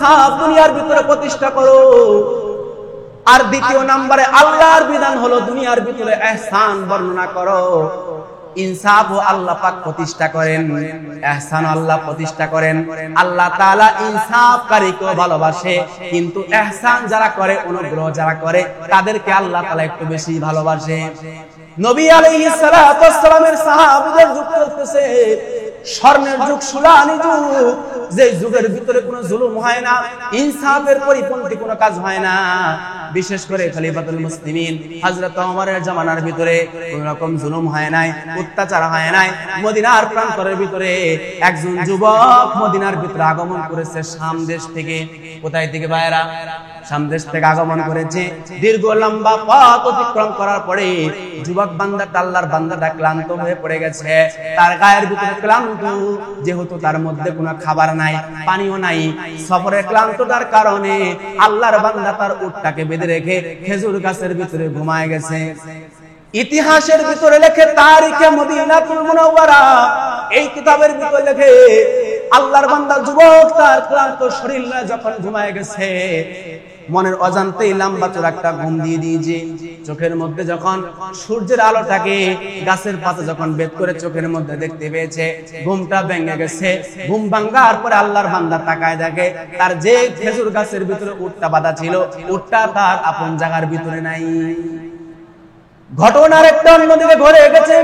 ইনসাফ দুনিয়ার ভিতরে প্রতিষ্ঠা করো। আর দ্বিতীয় নম্বরে আল্লাহর বিধান হলো দুনিয়ার ভিতরে ইহসান বর্ণনা করো। ইনসাফ ও আল্লাহ পাক প্রতিষ্ঠা করেন, ইহসান আল্লাহ প্রতিষ্ঠা করেন। আল্লাহ তাআলা ইনসাফকারীকে ভালোবাসে, কিন্তু ইহসান যারা করে, অনুগ্রহ যারা করে, তাদেরকে আল্লাহ তাআলা একটু বেশি ভালোবাসে। নবী আলাইহিস সালাতু ওয়াস সালামের সাহাবীদের যুগ চলতেছে, স্বর্ণের যুগ, সুলানি যুগ, যে যুগের ভিতরে কোনো জুলুম হয় না, ইনসাফের পরিপন্থী কোনো কাজ হয় না। বিশেষ করে খলিফাতুল মুসলিমিন হযরত ওমরের জামানার ভিতরে কোনো রকম জুলুম হয় নাই, অত্যাচার হয় নাই। মদিনার প্রান্তরের ভিতরে একজন যুবক মদিনার ভিতরে আগমন করেছে শাম দেশ থেকে। কোথায় থেকে ভাইরা? শাম দেশ থেকে আগমন করেছে। দীর্ঘ লম্বা পথ অতিক্রম করার পরে যুবক বান্দাটা, আল্লাহর বান্দাটা ক্লান্ত হয়ে পড়ে গেছে। তার গায়ের ভিতরে ক্লান্ত, যেহেতু তার মধ্যে কোনো খাবার নাই, পানিও নাই। সফরের ক্লান্ততার কারণে আল্লাহর বান্দা তার উটটাকে বেঁধে রেখে খেজুর গাছের ভিতরে ঘুমায় গেছে। ইতিহাসের ভিতরে লেখে, তারিখে মদিনাতুল মুনাওয়ারা, এই কিতাবের ভিতরে লেখে, আল্লাহর বান্দা যুবক তার ক্লান্ত শরীর যখন ঘুমায় গেছে, মনের অজান্তেই লম্বা চোরা একটা ঘুম দিয়ে দিয়েছে। চোখের মধ্যে যখন সূর্যের আলোটাকে গাছের পাতা যখন বেদ করে চোখের মধ্যে দেখতে পেয়েছে, ঘুমটা ভেঙে গেছে। ঘুম ভাঙার পরে আল্লাহর বান্দা তাকায় দেখে, তার যে খেজুর গাছের ভিতরে উটটা বাঁধা ছিল, উটটা তার আপন জায়গার ভিতরে নাই। ঘটনার একটা অন্যদিকে ঘুরে গেছে।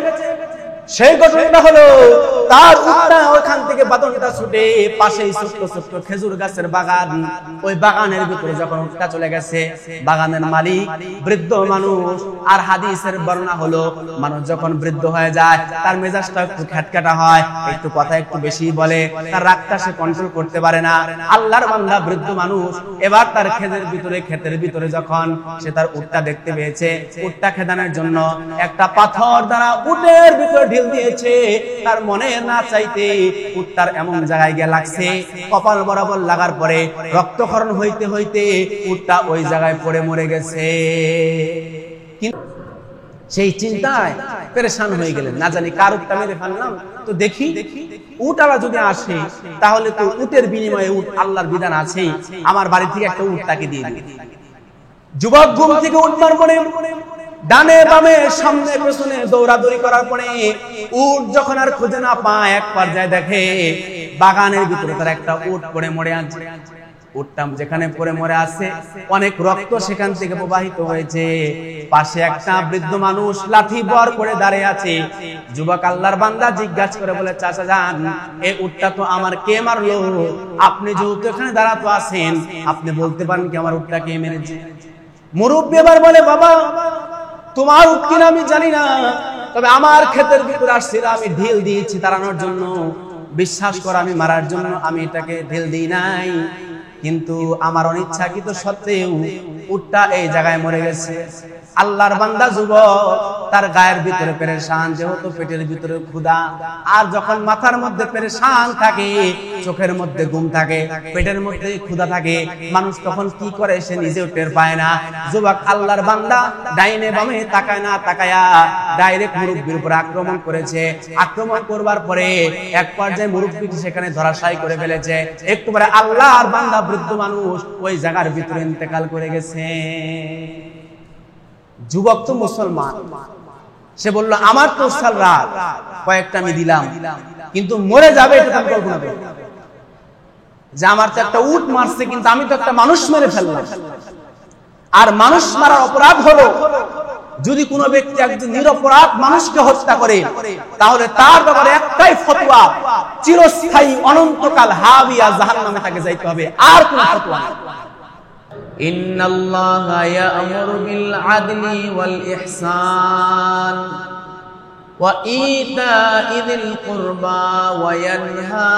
সেই ঘটনাটা হলো, তার উটটা ওখান থেকে বাঁধনটা ছুটে পাশেই ছোট্ট ছোট্ট খেজুর গাছের বাগান, ওই বাগানের ভিতরে যখন উটটা চলে গেছে, বাগানের মালিক বৃদ্ধ মানুষ। আর হাদিসের বর্ণনা হলো, মানুষ যখন বৃদ্ধ হয়ে যায় তার মেজাজটা একটু খ্যাটখ্যাটা হয়, একটু কথা একটু বেশি বলে, তার রাগটা সে কন্ট্রোল করতে পারে না। আল্লাহর বান্দা বৃদ্ধ মানুষ এবার তার ক্ষেতের ভিতরে যখন সে তার উটটা দেখতে পেয়েছে, উটটা খেদানোর জন্য একটা পাথর দ্বারা উটের ভিতরে ঢিল দিয়েছে। তার মনে না চাইতে উটটার এমন জায়গায় গিয়ে লাগছে, কপাল বরাবর লাগার পরে রক্তক্ষরণ হইতে হইতে উটটা ওই জায়গায় পড়ে মরে গেছে। সেই চিন্তায় পেরেশান হয়ে গেলেন, না জানি কার উটটা মেরে ফেললাম, তো দেখি উটরা যদি আসে তাহলে তো উটের বিনিময়ে উট, আল্লাহর বিধান আছে, আমার বাড়ি থেকে একটা উট তাকে দিয়ে দিই। যুবক ঘুম থেকে উঠবার পরে ডানে বামে সামনে পেছনে দৌড়াদৌড়ি করার পরে উট যখন আর খুঁজে না পায়, এক পর্যায়ে দেখে বাগানের ভিতরে তার একটা উট পড়ে মরে আছে। উটটা যেখানে পড়ে মরে আছে, অনেক রক্ত সেখান থেকে প্রবাহিত হয়েছে। পাশে একটা বৃদ্ধ মানুষ লাঠি বর করে দাঁড়িয়ে আছে। যুবক আল্লাহর বান্দা জিজ্ঞাসা করে বলে, চাচা যান, এই উটটা তো আমার, কে মারলো? আপনি যেহেতু এখানে দাঁড়াতো আছেন, আপনি বলতে পারেন কি আমার উটটা কে মেরেছে? মুরব্বি এবার বলে, বাবা তোমার উট কিনা আমি জানি না, তবে আমার ক্ষেতের ভিতরে আসছিল, আমি ঢিল দিয়েছি তাড়ানোর জন্য। বিশ্বাস করো, আমি মারার জন্য আমি এটাকে ঢিল দিই নাই, কিন্তু আমার অনিচ্ছাকৃত সত্ত্বেও উটটা এই জায়গায় মরে গেছে। আল্লাহর বান্দা যুবক তার গায়ের ভিতরে পেরেশান, যেহেতু পেটের ভিতরে ক্ষুধা, আর যখন মাথার মধ্যে পেরেশান থাকে, চোখের মধ্যে ঘুম থাকে, পেটের মধ্যে ক্ষুধা থাকে, মানুষ তখন কি করে সে নিজেও টের পায় না। যুবক আল্লাহর বান্দা ডাইনে বামে তাকায় না তাকায়া ডাইরেক্ট মুরব্বির উপর আক্রমণ করেছে। আক্রমণ করবার পরে এক পর্যায়ে মুরব্বিকে সেখানে ধরাশায়ী করে ফেলেছে। একটু পরে আল্লাহর বান্দা বৃদ্ধ মানুষ ওই জায়গার ভিতরে ইন্তেকাল করে গেছে। যুবক তো মুসলমান, সে বলল, আমার তো সাল রাত কয়েকটা আমি দিলাম, কিন্তু মরে যাবে এটা আমি কল্পনা করি, যে আমার তো একটা উট মারছে, কিন্তু আমি তো একটা মানুষ মেরে ফেললাম। আর মানুষ মারার অপরাধ হলো, যদি কোনো ব্যক্তি একজন নিরপরাধ মানুষকে হত্যা করে, তাহলে তার ব্যাপারে একটাই ফতোয়া, চিরস্থায়ী অনন্তকাল হাবিয়া জাহান্নামে তাকে যাইতে হবে, আর কোনো ফতোয়া নেই। ইন্নাল্লাহা ইয়া'মুরু বিল আদলি ওয়াল ইহসান ওয়া ইতা'i যিল কুরবা ওয়া ইয়ানহা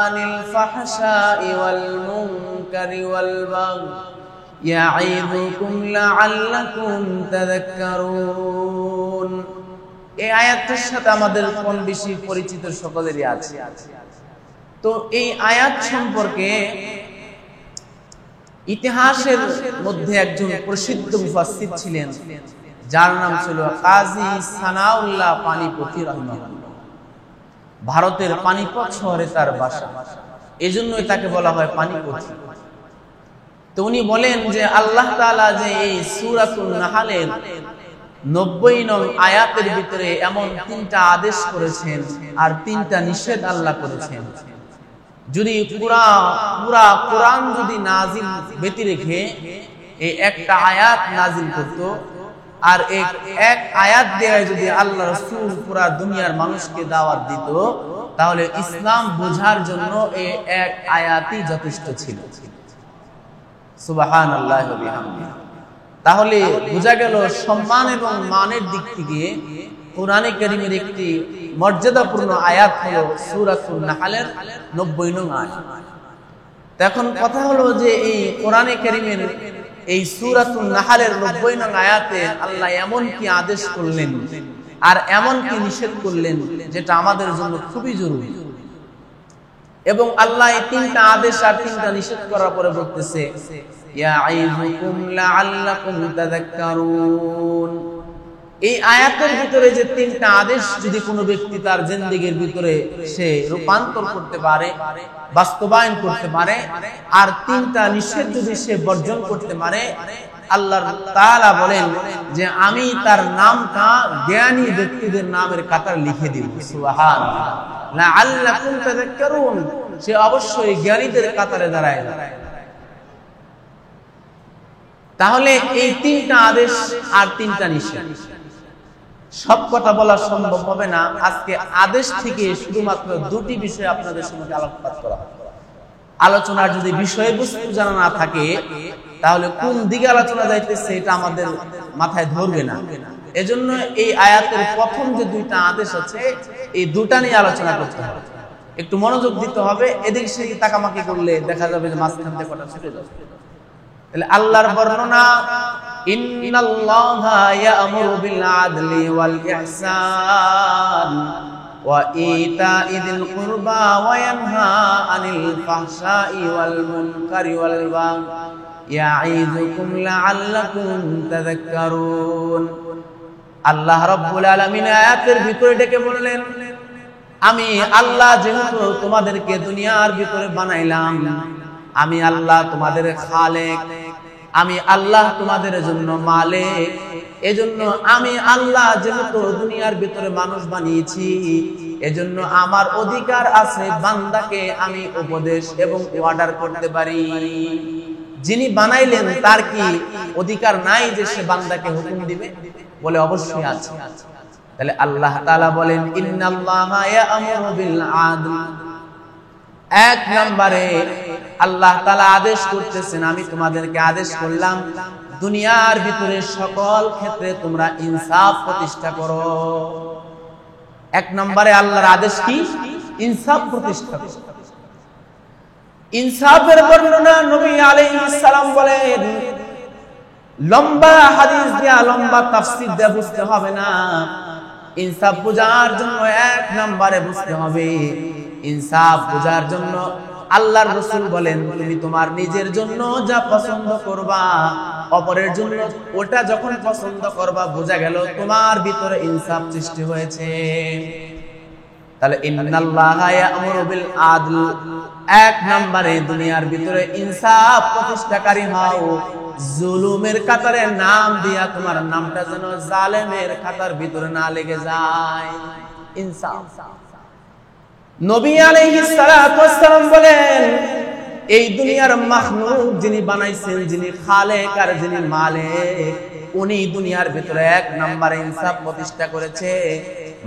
আনিল ফাহশা'i ওয়াল মুনকারি ওয়াল বাগই ইয়া'ইযুকুম লা'আল্লাকুম তাযাক্কারুন। এই আয়াতটার সাথে আমাদের কোন বেশি পরিচিত সকলেরই আছে। তো এই আয়াত সম্পর্কে ইতিহাসের মধ্যে একজন প্রসিদ্ধ মুফাসসির ছিলেন, যার নাম ছিল কাজী সানাউল্লাহ পানিপতি রাহিমাহুল্লাহ। ভারতের পানিপত শহরে তার বাসা, এজন্যই তাকে বলা হয় পানিপতি। তো উনি বলেন যে আল্লাহ তাআলা যে এই সূরাতুন নাহলের 90 নং আয়াতের ভিতরে এমন 3টা আদেশ করেছেন আর 3টা নিষেধ আল্লাহ করেছেন। যদি পুরা কোরআন যদি নাজিল ব্যতি রেখে এই একটা আয়াত নাজিল করত, আর এক আয়াত দিয়ে যদি আল্লাহ রাসূল পুরা দুনিয়ার মানুষকে দাওয়াত দিত, তাহলে ইসলাম বোঝার জন্য এই এক আয়াতই যথেষ্ট ছিল। সুবহানাল্লাহি ওয়া বিহামদিহি। তাহলে বোঝা গেল সম্মান এবং মানের দিক থেকে কোরআনে কারীমের একটি মর্যাদাপূর্ণ আয়াত হলো সূরাতুন নাহলের 90 নং আয়াত। এখন কথা হলো যে এই কোরআনে কারীমের এই সূরাতুন নাহলের 90 নং আয়াতে আল্লাহ এমন কি আদেশ করলেন আর এমন কি নিষেধ করলেন যেটা আমাদের জন্য খুবই জরুরি। এবং আল্লাহ এই 3টা আদেশ আর 3টা নিষেধ করার পরে বলতেছে ইয়াইযুকুম লাআল্লাকুম তাযাক্কারুন। এই আয়াতের ভিতরে যে 3টা আদেশ যদি কোনো ব্যক্তি তার জিন্দেগীর ভিতরে সে রূপান্তর করতে পারে, বাস্তবায়ন করতে পারে, আর 3টা নিষেধ যদি সে বর্জন করতে পারে, আল্লাহ তাআলা বলেন যে আমি তার নামটা জ্ঞানী ব্যক্তিদের নামের কাতারে লিখে দিব। সুবহানাল্লাহ। লাআল্লাকুম তাযাক্কারুন, সে অবশ্যই জ্ঞানীদের কাতারে দাঁড়ায়। তাহলে এই 3টা আদেশ আর 3টা নিষেধ, সব কথা বলা সম্ভব হবে না। আজকে আদেশ থেকে শুধুমাত্র 2টি বিষয় আপনাদের সঙ্গে আলোকপাত করা হবে। আলোচনার যদি বিষয়বস্তু জানা না থাকে, তাহলে কোন দিকে আলোচনা যাইতেছে এটা আমাদের মাথায় ধরবে না। এজন্য এই আয়াতের প্রথম যে 2টা আদেশ আছে, এই 2টা নিয়ে আলোচনা করতে হবে। একটু মনোযোগ দিতে হবে। এদিক সেদিকে তাকামাকি করলে দেখা যাবে যে মাঝখান থেকে কথা ছুটে যাবে। তাহলে আল্লাহর বর্ণনা, ইন্নাল্লাহা ইয়া'মুরু বিল আদলি ওয়াল ইহসান ওয়া ইতা'i যিল কুরবা ওয়া ইয়ানহা আনিল ফাহশাই ওয়াল মুনকারি ওয়াল বাগই ইয়া'iযুকুম লাআল্লাকুম তাযাক্কারুন। আল্লাহ রাব্বুল আলামিন আয়াতের ভিতরে ডেকে বললেন, আমি আল্লাহ যেহেতু তোমাদেরকে দুনিয়ার ভিতরে বানাইলাম, আমি আল্লাহ তোমাদের খালেক, আমি আল্লাহ তোমাদের জন্য মালিক। এজন্য আমি আল্লাহ যেহেতু দুনিয়ার ভিতরে মানুষ বানিয়েছি, এজন্য আমার অধিকার আছে বান্দাকে আমি উপদেশ এবং অর্ডার করতে পারি। যিনি বানাইলেন তার কি অধিকার নাই যে সে বান্দাকে হুকুম দিবে? বলে অবশ্যই আছে। তাহলে আল্লাহ তাআলা বলেন ইন্নাল্লাহা ইয়া'মুরু বিল আদল। 1 নম্বরে আল্লাহ তাআলা আদেশ করতেছেন, আমি তোমাদেরকে আদেশ করলাম দুনিয়ার ভিতরে সকল ক্ষেত্রে তোমরা ইনসাফ প্রতিষ্ঠা করো। 1 নম্বরে আল্লাহর আদেশ কি? ইনসাফ প্রতিষ্ঠা করো। ইনসাফের বর্ণনা নবী আলাইহিস সালাম বলেন, লম্বা হাদিস দিয়া লম্বা তাফসীর দিয়ে বুঝতে হবে না। ইনসাফ বোঝার জন্য 1 নম্বরে বুঝতে হবে, ইনসাফ বোঝার জন্য আল্লাহর রাসূল বলেন, তুমি তোমার নিজের জন্য যা পছন্দ করবা, অপরের জন্য ওটা যখন পছন্দ করবা, বোঝা গেল তোমার ভিতরে ইনসাফ সৃষ্টি হয়েছে। তাহলে ইন্নাল্লাহা ইয়া'মুরু বিল আদল, 1 নম্বরে দুনিয়ার ভিতরে ইনসাফ প্রতিষ্ঠাকারী হও। জুলুমের কাতারে নাম দিয়া তোমার নামটা যেন জালেমের খাতার ভিতরে না লেগে যায়। ইনসাফ। নবী আলাইহিস সালাতু ওয়াস সালাম বলেন, এই দুনিয়ার মাখলুক যিনি বানাইছেন, যিনি খালেক আর যিনি মালিক, উনি দুনিয়ার ভিতরে 1 নম্বরে ইনসাফ প্রতিষ্ঠা করেছে।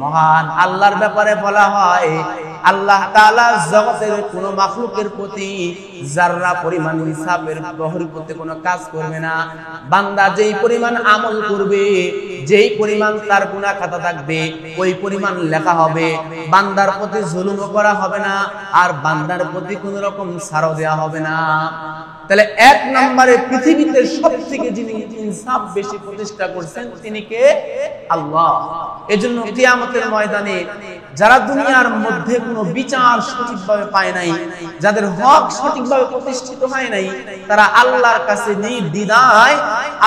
মহান আল্লাহর ব্যাপারে বলা হয়, আল্লাহ তাআলা জগতের কোন মাখলুকের প্রতি যাররা পরিমাণ ইনসাফের বহির্ভূত কোনো কাজ করবে না। বান্দা যেই পরিমাণ আমল করবে, যেই পরিমাণ তার গুনাহ খাতা থাকবে, ওই পরিমাণ লেখা হবে। বান্দার প্রতি জুলুমও করা হবে না, আর বান্দার প্রতি কোনো রকম ছাড়ও দেওয়া হবে না। তাহলে 1 নম্বরে পৃথিবীতে সবথেকে যিনি ইনসাফ বেশি প্রতিষ্ঠা করছেন তিনি কে? আল্লাহ। এজন্য কিয়ামতের ময়দানে যারা দুনিয়ার মধ্যে কোনো বিচার সঠিকভাবে পায় নাই, যাদের হক সঠিকভাবে প্রতিষ্ঠিত হয় নাই, তারা আল্লাহর কাছে নির্দ্বিধায়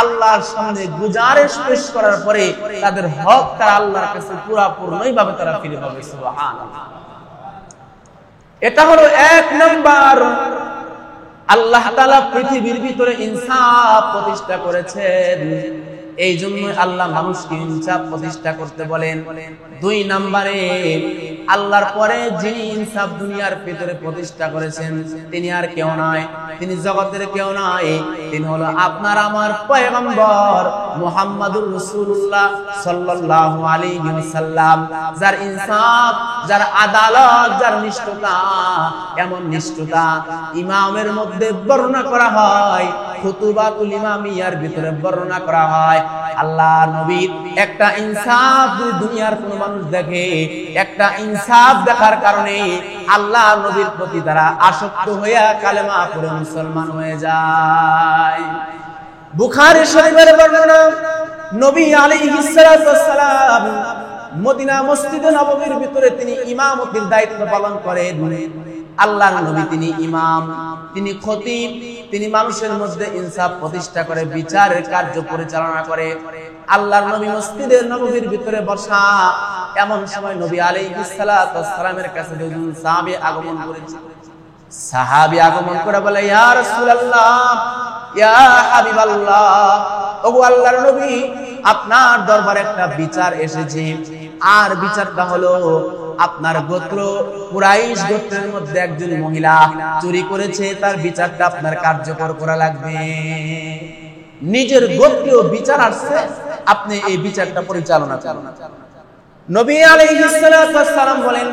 আল্লাহর সামনে গুজারিশ পেশ করার পরে তাদের হক তারা আল্লাহর কাছে পুরোপুরিভাবে তারা ফিরে পাবে। সুবহানাল্লাহ। এটা হলো 1 নাম্বার। আল্লাহ তাআলা পৃথিবীর ভিতরে ইনসাফ প্রতিষ্ঠা করেছেন। এই জন্য আল্লাহ মানুষকে ইনসাফ প্রতিষ্ঠা করতে বলেন। 2 নম্বরে আল্লাহর পরে যিনি ইনসাফ দুনিয়ার ভিতরে প্রতিষ্ঠা করেছেন তিনি আর কেউ নয়, তিনি জগতের কেউ নয়, তিনি হলো আপনার আমার পয়গম্বর মুহাম্মদুর রাসূলুল্লাহ সাল্লাল্লাহু আলাইহি ওয়াসাল্লাম। যার ইনসাফ, যার আদালত, যার নিষ্ঠতা, এমন নিষ্ঠতা ইমামের মধ্যে বর্ণনা করা হয়, খুতুবাতুল ইমামিয়ার ভিতরে বর্ণনা করা হয়। আল্লাহ নবীর একটা ইনসাফ যদি দুনিয়ার কোন মানুষ দেখে, একটা ইনসাফ দেখার কারণে আল্লাহ নবীর প্রতি তারা আসক্ত হইয়া কালেমা পড়ে মুসলমান হয়ে যায়। বুখারী শরীফের বর্ণনা, নবী আলাইহিস সালাতু ওয়াস সালাম মদিনা মসজিদে নববীর ভিতরে তিনি ইমামতির দায়িত্ব পালন করেন। আল্লাহর নবী তিনি ইমাম, তিনি খতিব, তিনি মানুষের মধ্যে ইনসাফ প্রতিষ্ঠা করে বিচারের কার্য পরিচালনা করে। আল্লাহর নবী মসজিদে নববীর ভিতরে বসা, এমন সময় নবী আলাইহিস সালাতু ওয়াস সালামের কাছে দুজন সাহাবী আগমন করেছে। সাহাবী আগমন করে বলে, ইয়া রাসূলুল্লাহ, ইয়া হাবিবাল্লাহ, ওগো আল্লাহর নবী, আপনার দরবারে একটা বিচার এসেছে। আর বিচারটা হলো আপনার গোত্র কুরাইশ গোত্রের মধ্যে একজন মহিলা চুরি করেছে, তার বিচারটা আপনার কার্যকর করা লাগবে। নিজের গোত্রীয় বিচার আসছে, আপনি এই বিচারটা পরিচালনা করুন। নবী আলাইহিস সালাতু ওয়াস সালাম বলেন,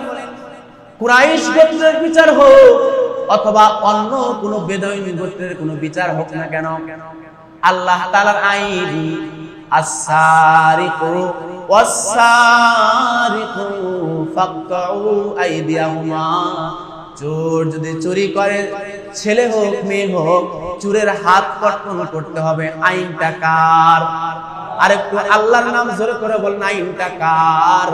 কুরাইশ গোত্রের বিচার হোক অথবা অন্য কোন বেদুইন গোত্রের কোন বিচার হোক না কেন, আল্লাহ তাআলার আইন as-sariqu was-sariqu faqta'u aydiyahuma, চোর যদি চুরি করে, ছেলে হোক মেয়ে হোক, চোরের হাত কর্তন করতে হবে। আইনটা কার? আরেকটু আল্লাহর নাম জোরে করে বলেন, আইনটা কার?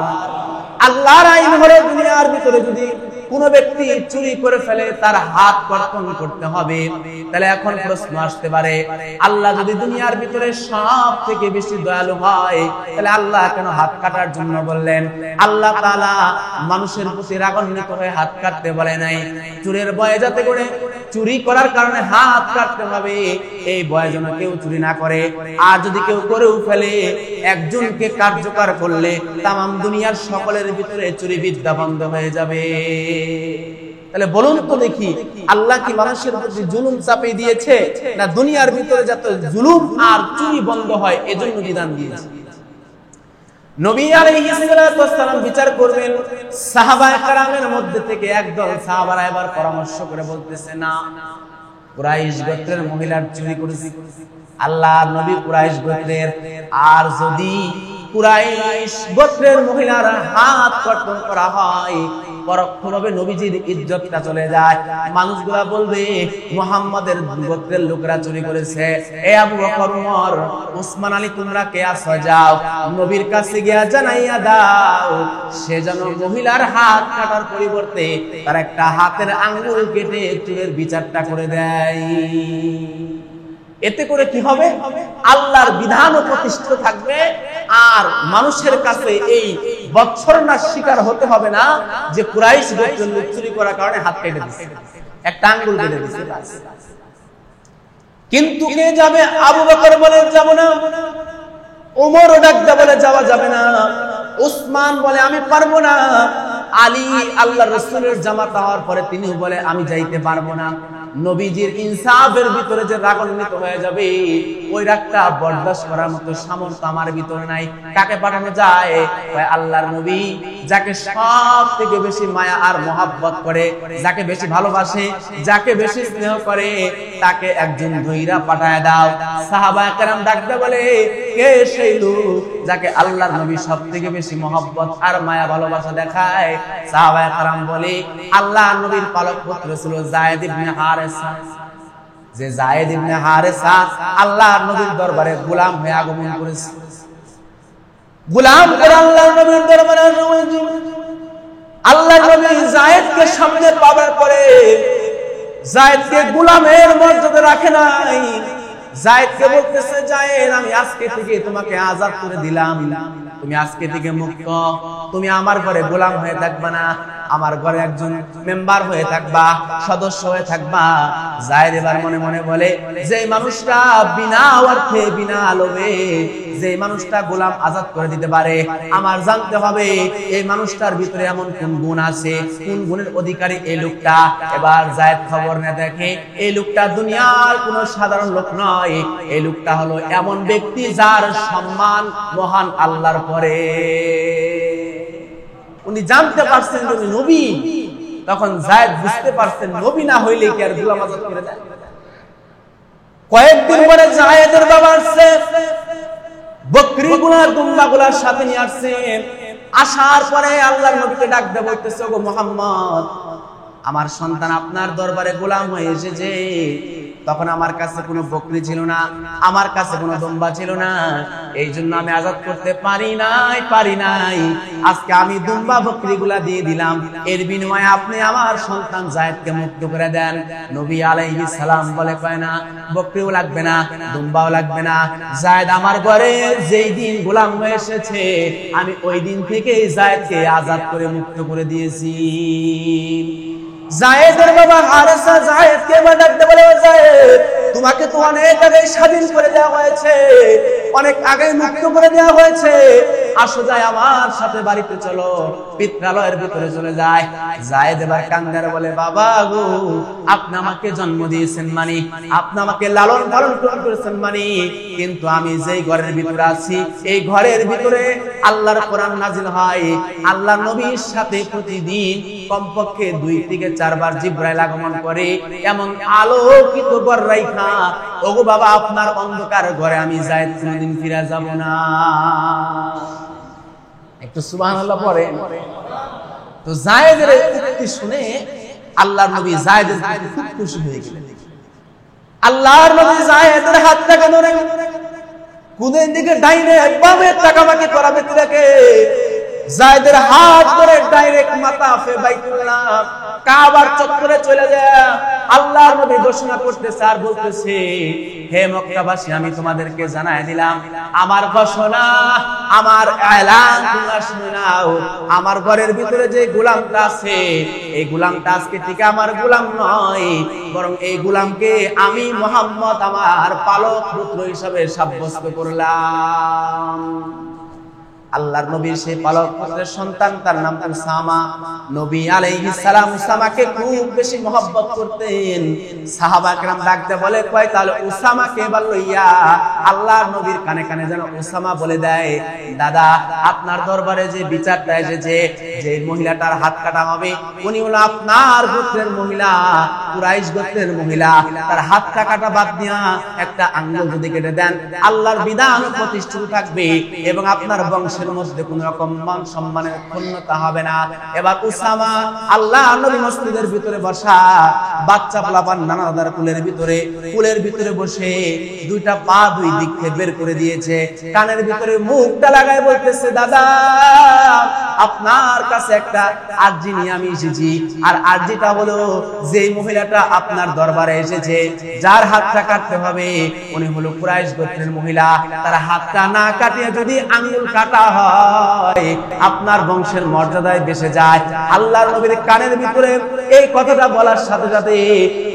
আল্লাহর আইন হলো দুনিয়ার ভিতরে যদি কোন ব্যক্তি চুরি করে ফেলে তার হাত কর্তন করতে হবে। তাহলে এখন প্রশ্ন আসতে পারে, আল্লাহ যদি দুনিয়ার ভিতরে সব থেকে বেশি দয়ালু হয়, তাহলে আল্লাহ কেন হাত কাটার জন্য বললেন? আল্লাহ তাআলা মানুষের প্রতি রাগান্বিত হয়ে হাত কাটতে বলে নাই। চোরের ভয়ে যাতে করে চুরি করার কারণে হাত কাটতে হবে, এই ভয়ে যেন কেউ চুরি না করে। আর যদি কেউ করেও ফেলে, একজনকে কার্যকর করলে তামাম দুনিয়ার সকলের ভিতরে চুরি বিদ্যা বন্ধ হয়ে যাবে। তাহলে বলুন তো দেখি, আল্লাহ কি মানুষের প্রতি জুলুম চাপিয়ে দিয়েছে, না দুনিয়ার ভিতরে যাতে জুলুম আর চুরি বন্ধ হয় এজন্য বিধান দিয়েছে? নবী আলাইহিস সালাতু ওয়াস সালাম বিচার করবেন, সাহাবায়ে কেরামের মধ্যে থেকে একদল সাহাবারা এবার পরামর্শ করে বলতেছে, না, কুরাইশ গোত্রের মহিলার চুরি করেছে। আল্লাহ নবী কুরাইশ গোত্রের, আর যদি কুরাইশ গোত্রের মহিলার হাত কর্তন করা হয়, পরোক্ষভাবে নবীজির ইজ্জতটা চলে যায়। মানুষগুলা বলবে মুহাম্মাদের গোত্রের লোকেরা চুরি করেছে। এ আবু বকর, ওমর, ওসমান আলী, তোমরা কে আছো, যাও নবীর কাছে গিয়া জানাইয়া দাও, সে যেন মহিলার হাত কাটার পরিবর্তে তার একটা হাতের আঙ্গুল কেটে চুরের বিচারটা করে দেয়। এতে করে কি হবে? আল্লাহর বিধানও প্রতিষ্ঠিত থাকবে, আর মানুষের কাছে এই বৎসরনার শিকার হতে হবে না যে কুরাইশ গোত্রের লোক চুরি করার কারণে হাত কেটে দিয়েছে, একটা আঙ্গুল কেটে দিয়েছে। কিন্তু কে যাবে? আবু বকর বলে যাব না, ওমর ডাকতে বলে যাওয়া যাবে না, উসমান বলে আমি পারবো না, আলী আল্লাহর রাসূলের জামাতা হওয়ার পরে তিনি বলে আমি যাইতে পারবো না। নবীজির ইনসাফের ভিতরে যে রাগান্বিত হয়ে যাবে, ওই রাগটা বরদাস্ত করার মতো সামর্থ্য আমার ভিতরে নাই। কাকে পাঠানো যায়? আল্লাহর নবী যাকে সব থেকে বেশি মায়া আর মহব্বত করে, যাকে বেশি ভালোবাসে, যাকে বেশি স্নেহ করে, তাকে একজন ধইরা পাঠায় দাও। সাহাবায়ে কেরাম ডাকতে বলে, কে সেই লোক যাকে আল্লাহর নবী সব থেকে বেশি মহব্বত আর মায়া ভালোবাসা দেখায়? সাহাবায়ে কেরাম বলে, আল্লাহর নবীর পালক পুত্র ছিল যায়েদ ইবনে হারেসা। যে যায়েদ ইবনে হারেসা আল্লাহর নবীর দরবারে গোলাম হয়ে আগমন করেছে। গোলাম করে আল্লাহর নবীর দরবারে আল্লাহর নবী যায়েদকে সামনে পাওয়ার পরে যায়েদকে গোলামের মর্যাদা রাখে নাই। যায়েদকে বলতেছে, যায়েদ আমি আজকে থেকে তোমাকে আজাদ করে দিলাম, তুমি আজকে থেকে মুক্ত, তুমি আমার ঘরে গোলাম হয়ে থাকবা না, আমার ঘরে একজন মেম্বার হয়ে থাকবা, সদস্য হয়ে থাকবা। যায়েদ এবার মনে মনে বলে, যে মানুষটা বিনা অর্থে বিনা লোভে যে মানুষটা গোলাম আজাদ করে দিতে পারে, আমার জানতে হবে এই মানুষটার ভিতরে এমন কোন গুণ আছে, কোন গুণের অধিকারী এই লোকটা। এবার যায়েদ খবর নিয়ে দেখে এই লোকটা দুনিয়ার কোনো সাধারণ লোক নয়, এই লোকটা হলো এমন ব্যক্তি যার সম্মান মহান আল্লাহর পরে। উনি জানতে পারছেন যে উনি নবী। তখন যায়েদ বুঝতে পারছেন নবী না হইলে কি আর গোলাম আজাদ করে দেয়? কয়েকদিন পরে যায়েদের বাবা আসছে, বকরিগুলা দুম্বাগুলার সাথে নিয়ে আসছে। আসার পরে আল্লাহর নবীকে ডাক দিয়ে বলতেছে, ওগো মুহাম্মদ, আমার সন্তান আপনার দরবারে গোলাম হয়ে এসেছে। তখন আমার কাছে কোনো বকরি ছিল না, আমার কাছে কোনো দুম্বা ছিল না, এই জন্য আমি আজাদ করতে পারি নাই। আজকে আমি দুম্বা বকরিগুলা দিয়ে দিলাম, এর বিনিময়ে আপনি আমার সন্তান যায়েদকে মুক্ত করে দেন। নবী আলাইহিস সালাম বলে, কয় না, বকরিও লাগবে না, দুম্বাও লাগবে না। যায়েদ আমার ঘরে যেই দিন গোলাম হয়ে এসেছে, আমি ওই দিন থেকেই যায়েদকে আজাদ করে মুক্ত করে দিয়েছি। যায়েদের বাবা হারেসা যায়েদকে ডাকতে বলে, যায়েদ, তোমাকে তো অনেক আগে স্বাধীন করে দেওয়া হয়েছে, অনেক আগে মুক্ত করে দেওয়া হয়েছে, আসো যাই আমার সাথে বাড়িতে চলো, পিত্রালয়ের ভিতরে চলে যায়। যায়েদ এবার কান্দার বলে, বাবা গো, আপনি আমাকে জন্ম দিয়েছেন মানি, আপনি আমাকে লালন পালন করেছেন মানি, কিন্তু আমি যেই ঘরের ভিতরে আছি, এই ঘরের ভিতরে আল্লাহর কোরআন নাজিল হয়, আল্লাহর নবীর সাথে প্রতিদিন কমপক্ষে 2 থেকে 4 বার জিবরাইল আগমন করে, এমন আলোকিত ঘর রাইখা, ওগো বাবা, আপনার অন্ধকার ঘরে আমি যায়েদ কোনদিন ফিরে যাব না। একটু সুবহানাল্লাহ পড়ে। তো যায়েদের উক্তি শুনে আল্লাহর নবী যায়েদের প্রতি খুব খুশি হয়ে গেলেন। আল্লাহর নবী যায়েদের হাতটাকে ধরে কোনের দিকে ডাইনে বামে তাকামাকি করাবে দেখে যায়েদের হাত ধরে ডাইরেক্ট মাতাফে বাইতুল্লাহ কাবার চত্বরে চলে যায়। আল্লাহর নবী ঘোষণা করতেছে আর বলতেছে, হে মক্কাবাসী, আমি তোমাদেরকে জানাই দিলাম, আমার ঘোষণা, আমার এলান তোমরা শুনে নাও। আমার ঘরের ভিতরে যে গোলামটা আছে, এই গোলামটা আজকে থেকে আমার গোলাম নয়, বরং এই গোলামকে আমি মুহাম্মদ আমার পালক পুত্র হিসেবে সাব্যস্ত করলাম। আল্লাহর নবীর সেই পালক পুত্রের সন্তান, তার নাম উসামা। নবী আলাইহিস সালাম উসামাকে খুব বেশি মহব্বত করতেন। সাহাবা کرام ডাকতে বলে, কয় তাহলে উসামাকে এবার লইয়া আল্লাহর নবীর কানে কানে যেন উসামা বলে দেয়, দাদা, আপনার দরবারে যে বিচারটা এসেছে, যে মহিলাটার হাত কাটা হবে, উনি হলো আপনার গোত্রের মহিলা, কুরাইশ গোত্রের মহিলা, তার হাতটা কাটা বাদ দিয়া একটা আঙ্গুল যদি কেটে দেন, আল্লাহর বিধান প্রতিষ্ঠিত থাকবে এবং আপনার বংশের মধ্যে কোন রকম মান সম্মানের ক্ষুণ্ণতা হবে না। এবার উসামা আল্লাহর নবী মসজিদের ভিতরে বসা, বাচ্চা পোলাপান নানাদার কুলের ভিতরে বসে 2টা পা 2 দিক থেকে বের করে দিয়েছে, কানের ভিতরে মুখটা লাগায় বলতেছে, দাদা, আপনার কাছে একটা আরজি নিয়ে আমি এসেছি। আর আরজিটা হলো, যে মহিলাটা আপনার দরবারে এসেছে, যার হাতটা কাটতে হবে, উনি হলো কুরাইশ গোত্রের মহিলা, তার হাতটা না কাটিয়ে যদি আঙ্গুল কাটা হয়, আপনার বংশের মর্যাদায় বেঁচে যায়। আল্লাহর নবীর কানের ভিতরে এই কথাটা বলার সাথে সাথে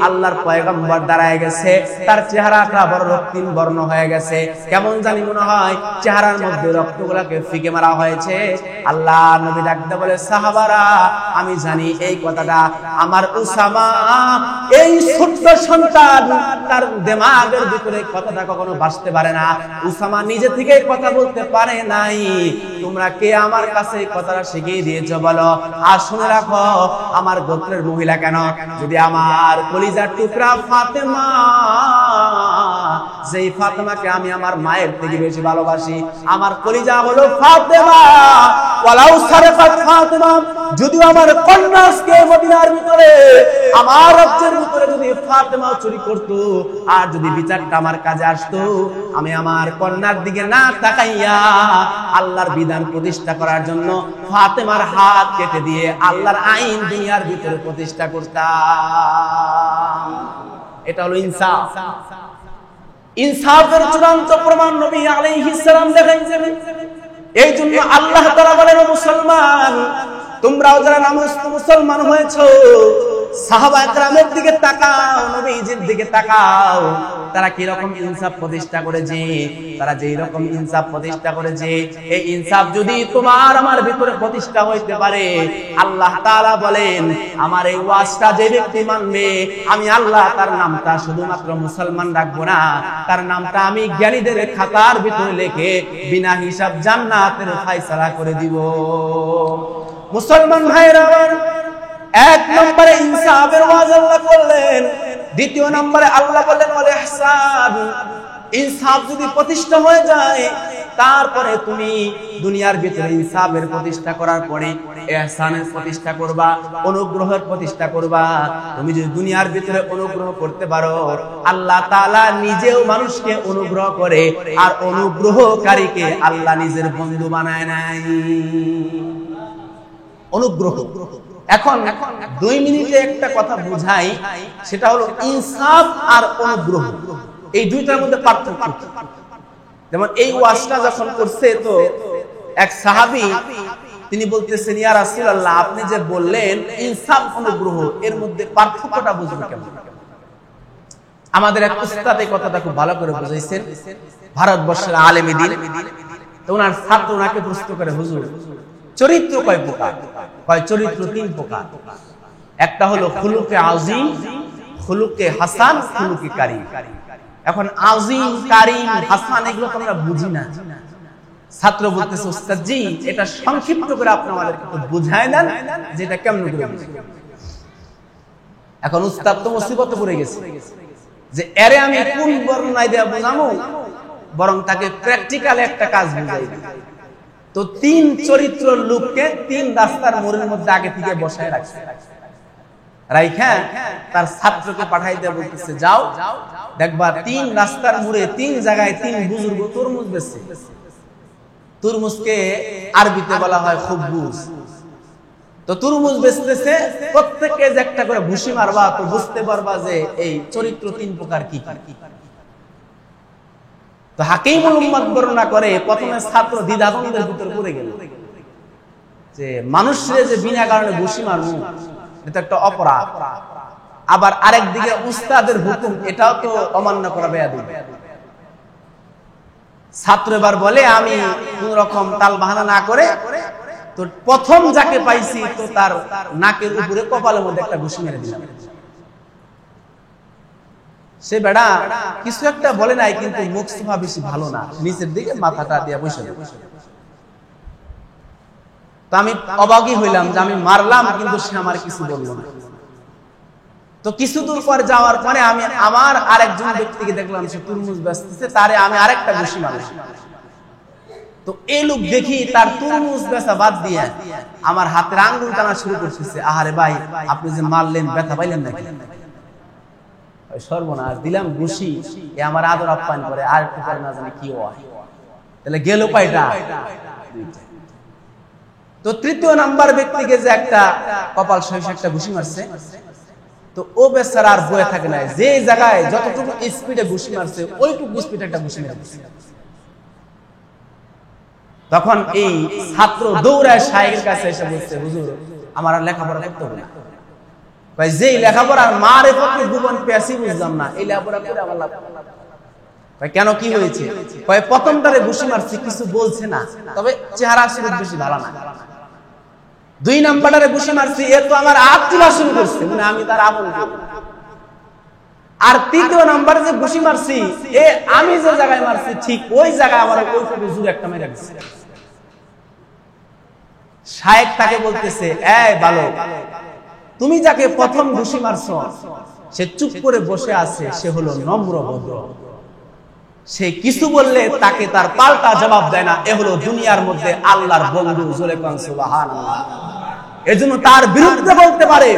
আল্লাহর পয়গম্বর দাঁড়ায় গেছে, তার চেহারাটা বড় রক্তিম বর্ণ হয়ে গেছে, কেমন জানি মনে হয় চেহারার মধ্যে রক্তগুলোকে ফিকে মারা হয়েছে। আল্লাহ নবী ডাকতে বলে, সাহাবারা, আমি জানি এই কথাটা আমার উসামা, এই ছোট্ট সন্তান, তার দিমাগের ভিতরে কথাটা কখনো ভাসতে পারে না, উসামা নিজে থেকে কথা বলতে পারে নাই। তোমরা কে আমার কাছে কথাটা শিখিয়ে দিয়েছো বলো? আর শুনে রাখো, আমার গোত্রের মহিলা কেন, যদি আমার কলিজার টুকরা ফাতেমা, যেই ফাতেমাকে আমি আমার মায়ের থেকে বেশি ভালোবাসি, আমার কলিজা হলো ফাতেমা, ওয়ালাউ সারাকাত ফাতেমা, যদি আমার কন্যাকে মদিনার ভিতরে, আমার রাজ্যের ভিতরে যদি ফাতেমা চুরি করত, আর যদি বিচারটা আমার কাজে আসতো, আমি আমার কন্যার দিকে না তাকাইয়া আল্লাহর বিধান প্রতিষ্ঠা করার জন্য ফাতেমার হাত কেটে দিয়ে আল্লাহর আইন দুনিয়ার ভিতরে প্রতিষ্ঠা করতাম। এটা হলো ইনসাফ। ইনসাফের চূড়ান্ত প্রমাণ নবী আলাইহিস সালাম দেখাইছেন। এই জন্য আল্লাহ তাআলা বলেন, মুসলমান তোমরাও যারা নামস্থ মুসলমান হয়েছো, সাহাবায়ে কেরামের দিকে তাকাও, নবীজির দিকে তাকাও, তারা কি রকম ইনসাফ প্রতিষ্ঠা করেছে। তারা যেই রকম ইনসাফ প্রতিষ্ঠা করেছে, এই ইনসাফ যদি তোমার আমার ভিতরে প্রতিষ্ঠা হইতে পারে, আল্লাহ তাআলা বলেন আমার এই ওয়াজটা যে ব্যক্তি মানবে, আমি আল্লাহ তার নামটা শুধুমাত্র মুসলমান রাখবো না, তার নামটা আমি জ্ঞানীদের খাতার ভিতরে লিখে বিনা হিসাব জান্নাতের ফয়সালা করে দিব। মুসলমান ভাইরা, এক নম্বরে ইনসাফের ওয়াজ আল্লাহ করলেন। দ্বিতীয় নম্বরে আল্লাহ বললেন ওয়াল ইহসান, ইনসাফ যদি প্রতিষ্ঠা হয়ে যায়, তারপরে তুমি দুনিয়ার ভিতরে ইনসাফের প্রতিষ্ঠা করার পরে ইহসানের প্রতিষ্ঠা করবা, অনুগ্রহের প্রতিষ্ঠা করবা। তুমি যদি দুনিয়ার ভিতরে অনুগ্রহ করতে পারো, আল্লাহ তাআলা নিজেও মানুষকে অনুগ্রহ করে, আর অনুগ্রহকারীকে আল্লাহ নিজের বন্ধু বানায় নাই। অনুগ্রহ। এখন 2 মিনিটে একটা কথা বুঝাই, সেটা হলো ইনসাফ আর অনুগ্রহ, এই দুইটার মধ্যে পার্থক্য। যেমন এই ওয়াজটা যখন করছে, তো এক সাহাবী তিনি বলতেছেন, ইয়া রাসূলুল্লাহ, আপনি যে বললেন ইনসাফ অনুগ্রহ, এর মধ্যে পার্থক্যটা বুঝবো কেমন? আমাদের এক উস্তাদ এই কথাটা খুব ভালো করে বুঝাইছেন, ভারতবর্ষের আলেমে দ্বীন। তো ওনার ছাত্র ওনাকে প্রশ্ন করে, হুজুর চরিত্র কয় প্রকার? কয় চরিত্র 3 প্রকার। একটা হলো খুলুকে আযীম, খুলুকে হাসান, খুলুকে কারীম। এখন আযীম, কারীম, হাসান এগুলো তো আমরা বুঝি না। ছাত্র বলতেছে, উস্তাদ জি, এটা সংক্ষিপ্ত করে আপনি আমাদেরকে একটু বুঝায় দেন, যেটা কেমন করে বুঝবো। এখন উস্তাদ তো মুসিবতে পড়ে গেছে যে এরে আমি কোন বর্ণনায় দেয়া বুঝামু, বরং তাকে প্র্যাকটিক্যাল একটা কাজ বুঝাই। তো 3 চরিত্র লোককে 3 রাস্তার মোড়ের মধ্যে আগে থেকে বসায় রাখছে, রাইখা তার ছাত্রকে পাঠাই দেয়া বলতেছে, যাও দেখবা 3 রাস্তার মোড়ে 3 জায়গায় 3 বুজুর্গ তরমুজ বেচছে। তরমুজকে আরবিতে বলা হয় খুবুজ। তো তরমুজ বেচতেছে, প্রত্যেককে যে একটা করে ঘুষি মারবা, তো বুঝতে পারবা যে এই চরিত্র 3 প্রকার কি কি। তো হাকিমুল উম্মাত বর্ণনা করে, প্রথমে ছাত্র দ্বিধাদ্বন্দ্বের ভিতর পড়ে গেল যে মানুষরে যে বিনা কারণে ঘুষি মারবো, এটা একটা অপরাধ, আবার আরেক দিকে উস্তাদের হুকুম, এটাও তো অমান্য করা বেয়াদবি। ছাত্র এবার বলে, আমি কোন রকম তাল বাহানা না করে, তো প্রথম যাকে পাইছি, তো তার নাকের উপরে কপালের মধ্যে একটা ঘুষি মেরে দিলাম। সে বেড়া কিছু একটা বলে নাই, কিন্তু মুখ সুফা বেশি ভালো না, নিচের দিকে মাথাটা দিয়ে বসে। তো আমি অবাকই হইলাম যে আমি মারলাম, কিন্তু সে আমার কিছু বলল না। তো কিছু দূর পর যাওয়ার পরে আমি আমার আরেকজন ব্যক্তিকে দেখলাম, সে তরমুজ বেচতেছে, তারে আমি আরেকটা ঘুষি মারলাম। তো এই লোক দেখি তার তরমুজ বেচা বাদ দিয়ে আমার হাতের আঙ্গুল টানা শুরু করতেছে। আহারে ভাই, আপনি যে মারলেন, ব্যথা পাইলেন নাকি? সর্বনাশ, দিলাম ঘুষি, এ আমার আদর আপ্যায়ন করে, আর একটু পরে না জানি কি হয়। তাহলে গেল কয়টা? তো তৃতীয় নাম্বার ব্যক্তিকে যে একটা কপাল সহিত একটা ঘুষি মারছে, তো ও বেচারা আর বয়ে থাকে না, যে জায়গায় যতটুকু স্পিডে ঘুষি মারছে, ওইটুকু স্পিডে একটা ঘুষি মারছে। তখন এই ছাত্র দৌড়ায় শায়েখের কাছে এসে বলছে, হুজুর আমার আর লেখাপড়া করতে হবে না। ভাই, যেই লেখাপড়ার মারেফতকে জীবন পেয়েছি বুঝলাম না, এই লেখাপড়া করে আমার লাভ। ভাই কেন, কি হয়েছে? ভাই প্রথমটারে ঘুষি মারছি, কিছু বলছে না, তবে চেহারা শরীর বেশি ভালো না। 2 নাম্বারটারে ঘুষি মারছি, এ তো আমার হাত তোলা শুরু করছে, মানে আমি তার আপন করি। আর 3য় নাম্বারে যে ঘুষি মারছি, এ আমি যে জায়গায় মারছি ঠিক ওই জায়গায় আমার ওইটুকু জোরে একটা মেরে দিচ্ছে। শায়েখ তাকে বলতেছে, এই বালক, তুমি যাকে প্রথম ঘুষি মারছো, সে চুপ করে বসে আছে, সে হলো নম্র ভদ্র, সে কিছু বললে তাকে তার পাল্টা জবাব দেয় না, এ হলো দুনিয়ার মধ্যে আল্লাহর বন্ধু। জোরে কোন সুবহানাল্লাহ। এজন্য তার বিরুদ্ধে বলতে পারে,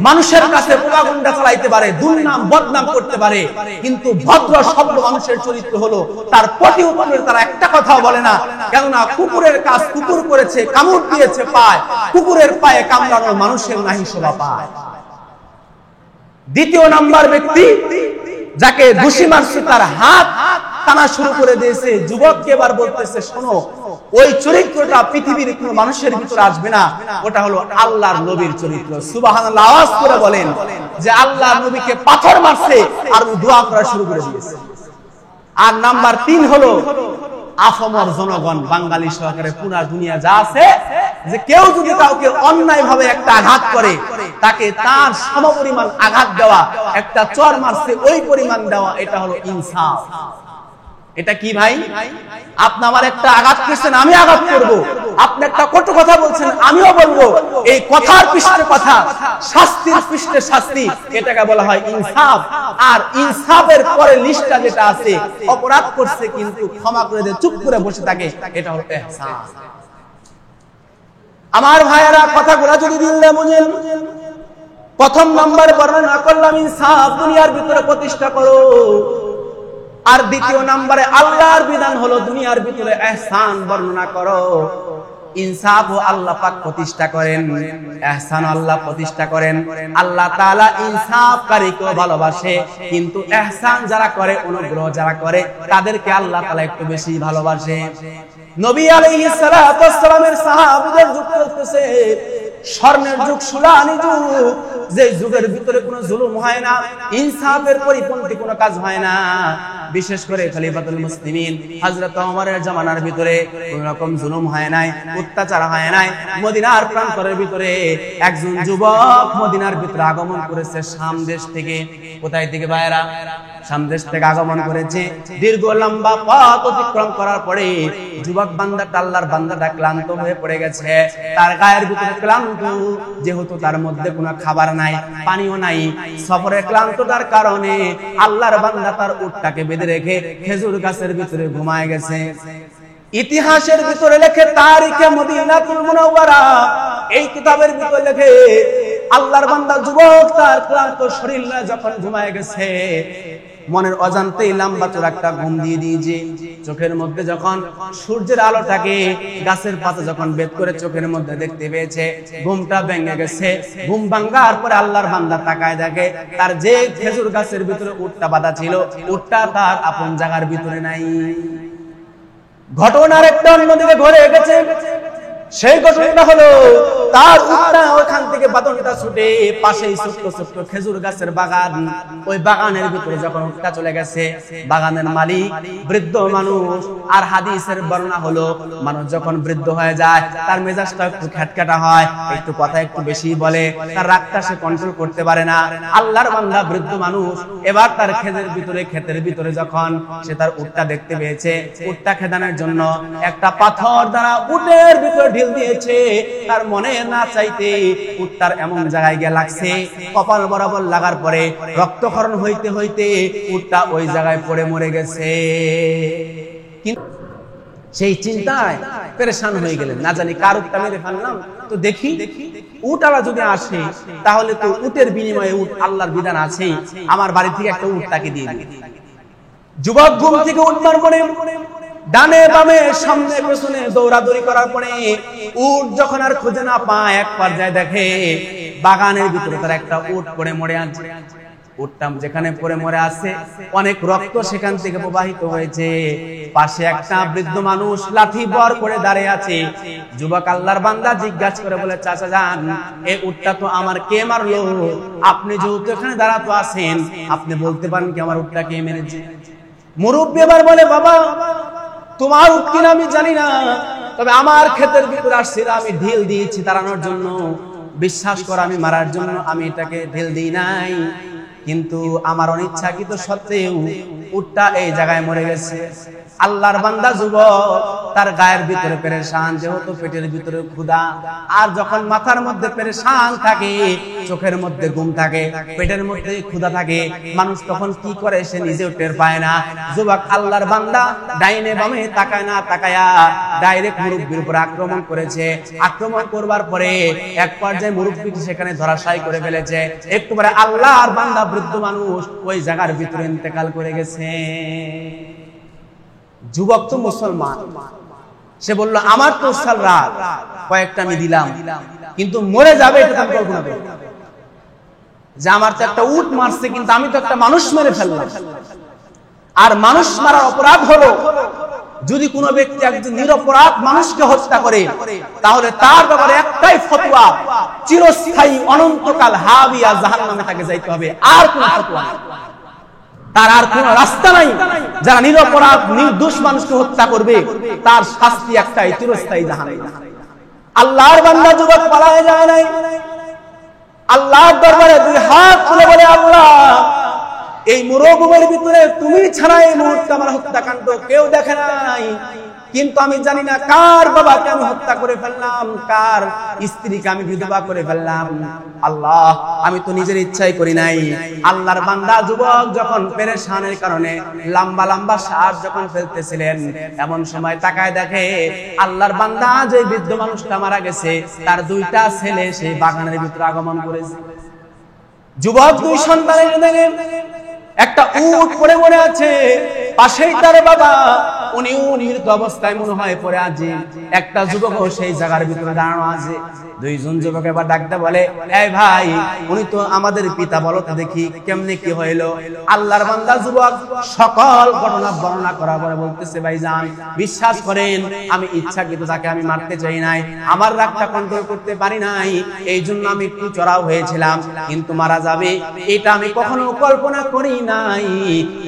মানুষের কাছে প্রোপাগান্ডা চালাইতে পারে, দুর্নাম বদনাম করতে পারে, কিন্তু ভদ্র শব্দ মানুষের চরিত্র হলো তার প্রতি উত্তরে তারা একটা কথাও বলে না। কেননা কুকুরের কাজ কুকুর করেছে, কামড় দিয়েছে পায়, কুকুরের পায়ে কামড়ানো মানুষের নাহি শোভা পায়। 2য় নাম্বার ব্যক্তি যাকে ঘুষি মারছে, তার হাত টানা শুরু করে দিয়েছে। যুবককে এবার বলতেছে, শোনো, ওই চরিত্রটা পৃথিবীর কোনো মানুষের ভিতরে আসবে না। ওটা হলো আল্লাহর নবীর চরিত্র। সুবহানাল্লাহ আওয়াজ করে বলেন যে আল্লাহর নবীকে পাথর মারছে আর দোয়া করা শুরু করে দিয়েছে। আর নাম্বার 3 হলো আফমর জনগণ, বাঙালি সহকারে পুরা দুনিয়া যা আছে, যে কেউ যদি কাউকে অন্যায় ভাবে একটা আঘাত করে তাকে তার সমপরিমাণ আঘাত দেওয়া, একটা চর মারছে ওই পরিমাণ দেওয়া, এটা হলো ইনসাফ। এটা কি ভাই? আপনি আমার একটা আঘাত করছেন, আমি আঘাত করব। আপনি একটা কটু কথা বলছেন, আমিও বলবো। এই কথার পৃষ্ঠে কথা, শাস্তির পৃষ্ঠে শাস্তি, এটাকে বলা হয় ইনসাফ। আর ইনসাফের পরে লিস্টটা যেটা আছে, অপরাধ করছে কিন্তু ক্ষমা করে দিয়ে চুপ করে বসে থাকে, এটা হলো ইহসান। আমার ভাইয়েরা, কথাগুলো যদি দিল দিয়ে বুঝেন, প্রথম নম্বরে বর্ণনা করলাম ইনসাফ দুনিয়ার ভিতরে প্রতিষ্ঠা করো। আর দ্বিতীয় নম্বরে আল্লাহর বিধান হলো দুনিয়ার ভিতরে ইহসান বর্ণনা করো। ইনসাফ ও আল্লাহ পাক প্রতিষ্ঠা করেন, ইহসান আল্লাহ প্রতিষ্ঠা করেন। আল্লাহ তাআলা ইনসাফকারীকে ভালোবাসে, কিন্তু ইহসান যারা করে, অনুগ্রহ যারা করে, তাদেরকে আল্লাহ তাআলা একটু বেশি ভালোবাসে। নবী আলাইহিস সালাতু ওয়াস সালামের সাহাবীদের যুগ চলতেছে, স্বর্ণের যুগ, সুলানি যুগ, যে যুগের ভিতরে কোনো জুলুম হয় না, ইনসাফের পরিপন্থী কোনো কাজ হয় না। বিশেষ করে খলিফাতুল মুসলিমিন হযরত ওমরের জামানার ভিতরে কোন রকম জুলুম হয় নাই, অত্যাচার হয় নাই। মদিনার প্রান্তরের ভিতরে একজন যুবক মদিনার ভিতরে আগমন করেছে শাম দেশ থেকে। কোথায় থেকে ভাইরা? শাম দেশ থেকে আগমন করেছে। দীর্ঘ লম্বা পথ অতিক্রম করার পরে যুবক বান্দাটা, আল্লাহর বান্দাটা ক্লান্ত হয়ে পড়ে গেছে। তার গায়ের ভিতরে ক্লান্ত, যেহেতু তার মধ্যে কোনো খাবার নাই, পানিও নাই। সফরের ক্লান্ততার কারণে আল্লাহর বান্দা তার উটটাকে বেঁধে রেখে খেজুর গাছের ভিতরে ঘুমায় গেছে। ইতিহাসের ভিতরে লেখে, তারিখে মদিনাতুল মুনাওয়ারা, এই কিতাবের ভিতরে লেখে, আল্লাহর বান্দা যুবক তার ক্লান্ত শরীর যখন ঘুমায় গেছে, মনের অজান্তেই লম্বা চোর একটা ঘুম দিয়ে দিয়েছে। চোখের মধ্যে যখন সূর্যের আলোটাকে গাছের পাতা যখন বেদ করে চোখের মধ্যে দেখতে পেয়েছে, ঘুমটা ভেঙে গেছে। ঘুম ভাঙার পরে আল্লাহর বান্দা তাকায় দেখে, তার যে খেজুর গাছের ভিতরে উটটা বাঁধা ছিল, উটটা তার আপন জায়গার ভিতরে নাই। ঘটনার একটা অন্যদিকে ঘুরে গেছে। সেই ঘটনাটা হলো, তার উটটা ওখান থেকে বাঁধনটা ছুটে পাশেই ছোট্ট ছোট্ট খেজুর গাছের বাগান, ওই বাগানের ভিতরে যখন উটটা চলে গেছে, বাগানের মালিক বৃদ্ধ মানুষ। আর হাদিসের বর্ণনা হলো, মানুষ যখন বৃদ্ধ হয়ে যায় তার মেজাজটা একটু খ্যাটখ্যাটা হয়, একটু কথা একটু বেশি বলে, তার রাগটা সে কন্ট্রোল করতে পারে না। আল্লাহর বান্দা বৃদ্ধ মানুষ এবার তার ক্ষেতের ভিতরে যখন সে তার উটটা দেখতে পেয়েছে, উটটা খেদানোর জন্য একটা পাথর দ্বারা উটের ভিতরে ঢিল দিয়েছে। তার মনে না চাইতে উটটার এমন জায়গায় গিয়ে লাগছে, কপাল বরাবর লাগার পরে রক্তক্ষরণ হইতে হইতে উটটা ওই জায়গায় পড়ে মরে গেছে। কিন্তু সেই চিন্তায় পেরেশান হয়ে গেলেন, না জানি কার উটটা মেরে ফেললাম, তো দেখি উটওয়ালা যদি আসে তাহলে তো উটের বিনিময়ে উট, আল্লাহর বিধান আছে, আমার বাড়ি থেকে একটা উট তাকে দিয়ে দিই। যুবক ঘুম থেকে উঠবার পরে ডানে বামে সামনে পেছনে দৌড়াদৌড়ি করার পরে উট যখন আর খুঁজে না পায়, এক পর্যায়ে দেখে বাগানের ভিতরে তার একটা উট পড়ে মরে আছে। উটটা যেখানে পড়ে মরে আছে, অনেক রক্ত সেখান থেকে প্রবাহিত হয়েছে। পাশে একটা বৃদ্ধ মানুষ লাঠি বর করে দাঁড়িয়ে আছে। যুবক আল্লাহর বান্দা জিজ্ঞাসা করে বলে, চাচা যান, এই উটটা তো আমার, কে মারলো? আপনি যেহেতু এখানে দাঁড়াতে আছেন, আপনি বলতে পারেন কি আমার উটটা কে মেরেছে? মুরব্বি এবার বলে, বাবা তোমার উট কিনা আমি জানি না, তবে আমার ক্ষেতের ভিতরে আসছে, আমি ঢিল দিয়েছি তাড়ানোর জন্য। বিশ্বাস করো, আমি মারার জন্য আমি এটাকে ঢিল দিই নাই, কিন্তু আমার অনিচ্ছাকৃত সত্ত্বেও উটটা এই জায়গায় মরে গেছে। আল্লাহর বান্দা যুবক তার গায়ের ভিতরে পেরেশান, যেহেতু পেটের ভিতরে ক্ষুধা, আর যখন মাথার মধ্যে পেরেশান থাকে, চোখের মধ্যে ঘুম থাকে, পেটের মধ্যে ক্ষুধা থাকে, মানুষ তখন কি করে সে নিজেও টের পায় না। যুবক আল্লাহর বান্দা ডাইনে বামে তাকায় না তাকায়া ডাইরেক্ট মুরব্বির উপর আক্রমণ করেছে। আক্রমণ করবার পরে এক পর্যায়ে মুরব্বিকে সেখানে ধরাশায়ী করে ফেলেছে। একটু পরে আল্লাহর বান্দা বৃদ্ধ মানুষ ওই জায়গার ভিতরে ইন্তেকাল করে গেছে। যুবক তো মুসলমান, সে বলল, আমার তো সাল রাত কয়েকটা আমি দিলাম, কিন্তু মরে যাবে এটা আমি কল্পনা করি, যে আমার তো একটা উট মারছে, কিন্তু আমি তো একটা মানুষ মেরে ফেললাম। আর মানুষ মারার অপরাধ হলো যদি কোনো ব্যক্তি একজন নিরপরাধ মানুষকে হত্যা করে তাহলে তার ব্যাপারে একটাই ফতোয়া, চিরস্থায়ী অনন্তকাল হাবিয়া জাহান্নামে তাকে যাইতে হবে, আর কোনো ফতোয়া নেই। তার আর কোনো রাস্তা নাই। যারা নিরপরাধ নির্দোষ মানুষকে হত্যা করবে তার শাস্তি একটাই, চিরস্থায়ী জাহান্নাম। আল্লাহর বান্দা যুবক পালায় যায় নাই, আল্লাহর দরবারে দুই হাত তুলে বলে, আল্লাহ এই মরুভূমির ভিতরে তুমি ছাড়া এই মুহূর্তে আমার হত্যাকাণ্ড কেউ দেখে নাই, কিন্তু আমি জানি না কার বাবাকে আমি হত্যা করে ফেললাম, কার স্ত্রীকে আমি বিধবা করে ফেললাম। আল্লাহ আমি তো নিজের ইচ্ছাই করি নাই। আল্লাহর বান্দা যুবক যখন পেরেশানের কারণে লম্বা লম্বা শ্বাস যখন ফেলতেছিলেন, এমন সময় তাকায় দেখে আল্লাহর বান্দা যে বৃদ্ধ মানুষটা মারা গেছে তার দুইটা ছেলে সেই বাগানের ভিতরে আগমন করেছে। যুবক দুই সন্তানের দেখেন একটা উট পড়ে মরে আছে, পাশেই তার বাবা, উনিও মৃত অবস্থায় মনে হয় পড়ে আছে। একটা যুবকও সেই জায়গার ভিতরে দাঁড়ানো আছে। দুইজন যুবক এবার ডাকতে বলে, এই ভাই, উনি তো আমাদের পিতা, বলো তো দেখি কেমনে কি হইলো। আল্লাহর বান্দা যুবক সকল ঘটনা বর্ণনা করার পরে বলতেছে, ভাইজান বিশ্বাস করেন আমি ইচ্ছাকৃত তাকে আমি মারতে চাই নাই, আমার রাগটা কন্ট্রোল করতে পারি নাই, এই জন্য আমি একটু চড়াও হয়েছিলাম, কিন্তু মারা যাবে এটা আমি কখনো কল্পনা করি নাই।